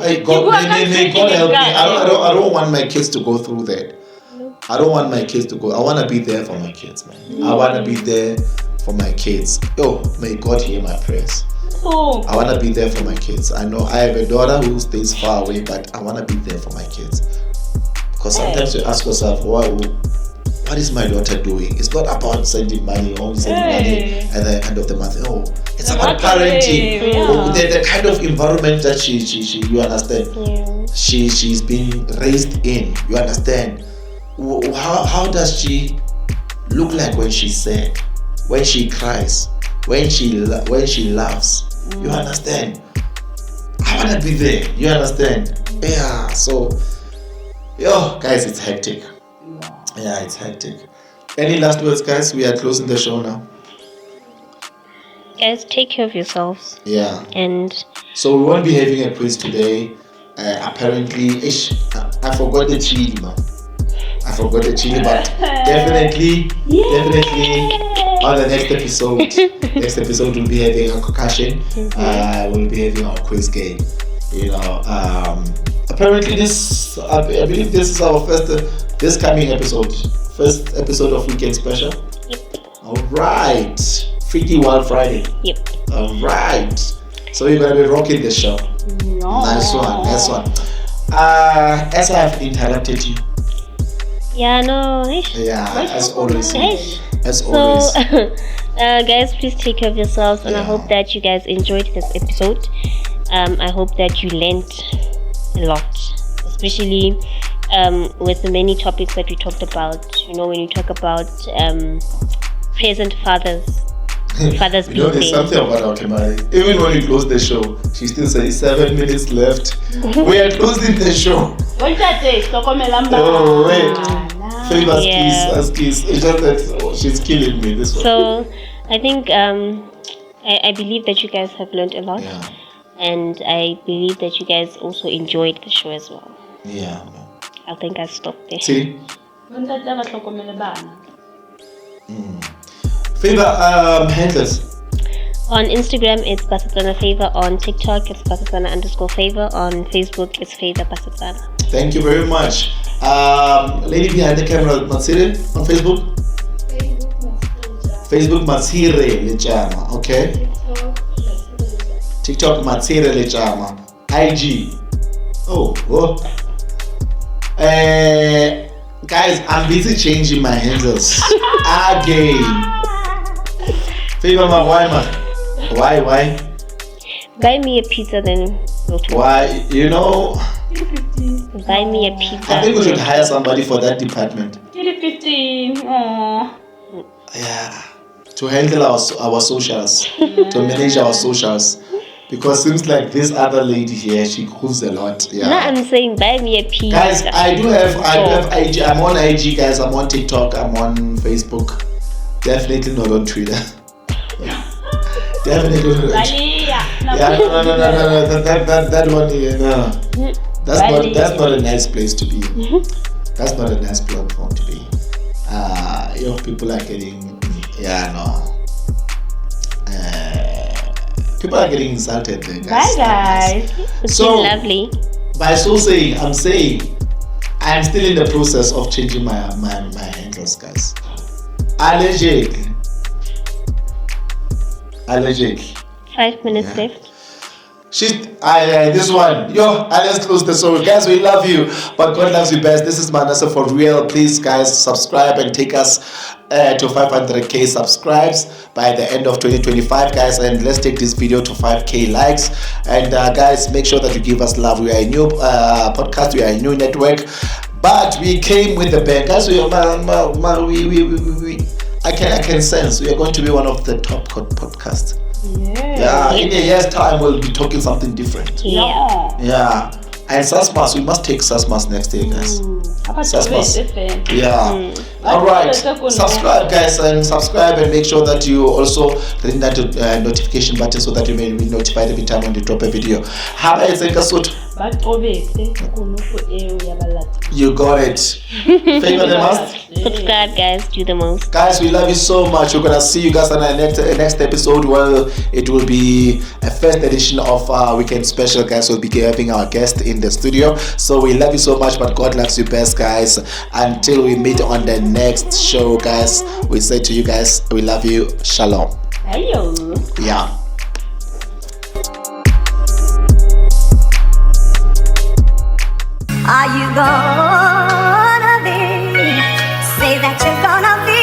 Hey, God, may God help me. I don't want my kids to go through that. I don't want my kids to go. I want to be there for my kids, man. I want to be there for my kids. May God hear my prayers. I want to be there for my kids. I know I have a daughter who stays far away, but I want to be there for my kids. Because sometimes you ask yourself, what is my daughter doing? It's not about sending money or sending money at the end of the month. It's about parenting. The kind of environment that she you understand? Yeah. She's been raised in. You understand? How does she look like when she's sad? When she cries? When she laughs? You understand? I want to be there. You understand? Yeah. So, guys, it's hectic. Yeah, it's hectic. Any last words, guys? We are closing the show now. Guys, take care of yourselves. Yeah. And so we won't be having a quiz today. Apparently, I forgot the chili, man. I forgot the chili, but definitely on the next episode we'll be having a concussion. We'll be having our quiz game. You know, apparently I believe this is our first coming episode, first episode of Weekend Special. Yep. All right, Freaky Wild Friday. Yep. All right, so you're gonna be rocking the show. Nice one. As I have interrupted you. Yeah, no. Yeah, as always. So, guys, please take care of yourselves, and I hope that you guys enjoyed this episode. I hope that you learned a lot, especially with the many topics that we talked about. You know, when you talk about present fathers You know, there's something about Oumar. Even when we close the show, she still says 7 minutes left. We are closing the show. Oh wait, famous kiss. It's just that she's killing me. This one. So I think I believe that you guys have learned a lot, and I believe that you guys also enjoyed the show as well. Yeah. I think I stopped there. See. Favor handles. On Instagram, it's Basetsana Favor. On TikTok, it's Basetsana_Favor. On Facebook, it's Favor Basetsana. Thank you very much. Lady behind the camera, Matsire on Facebook? Facebook Matsire Lechama, okay? TikTok Matsire Lechama. IG. Oh. Guys, I'm busy changing my handles. Again. Favor, why? Buy me a pizza, then we'll talk. Why? You know, buy me a pizza. I think we should hire somebody for that department. 15. Aww. Yeah, to handle our socials, to manage our socials. Because seems like this other lady here, she cooks a lot. Yeah. No, I'm saying buy me a pizza. Guys, I do have IG. I'm on IG, guys. I'm on TikTok. I'm on Facebook. Definitely not on Twitter. Definitely not on Twitter. Yeah, no. That one, no. That's not a nice place to be. That's not a nice platform to be. People are getting, people are getting insulted there, guys. Bye, guys. It's so lovely. By so saying, I'm saying I'm still in the process of changing my handles, guys. Allergic. 5 minutes left. This one. Let's close the show. Guys, we love you, but God loves you best. This is Manasa for real. Please, guys, subscribe and take us to 500k subscribes by the end of 2025, guys, and let's take this video to 5k likes. And guys, make sure that you give us love. We are a new podcast. We are a new network, but we came with the bang, guys. I can sense we are going to be one of the top podcasts. Yeah, in a year's time we'll be talking something different. Yeah. And Sasmas, we must take Sasmas next day, guys. Sasmas. Yeah. Alright. Subscribe, guys, and make sure that you also ring that notification button so that you may be notified every time when you drop a video. You got it. Favor the most. Subscribe, guys. Do the most. Guys, we love you so much. We're gonna see you guys on the next episode. Well, it will be a first edition of Weekend Special, guys. We'll be having our guest in the studio. So we love you so much, but God loves you best, guys. Until we meet on the next show, guys, we say to you guys, we love you. Shalom. Hello. Yeah. Are you gonna be? Say that you're gonna be.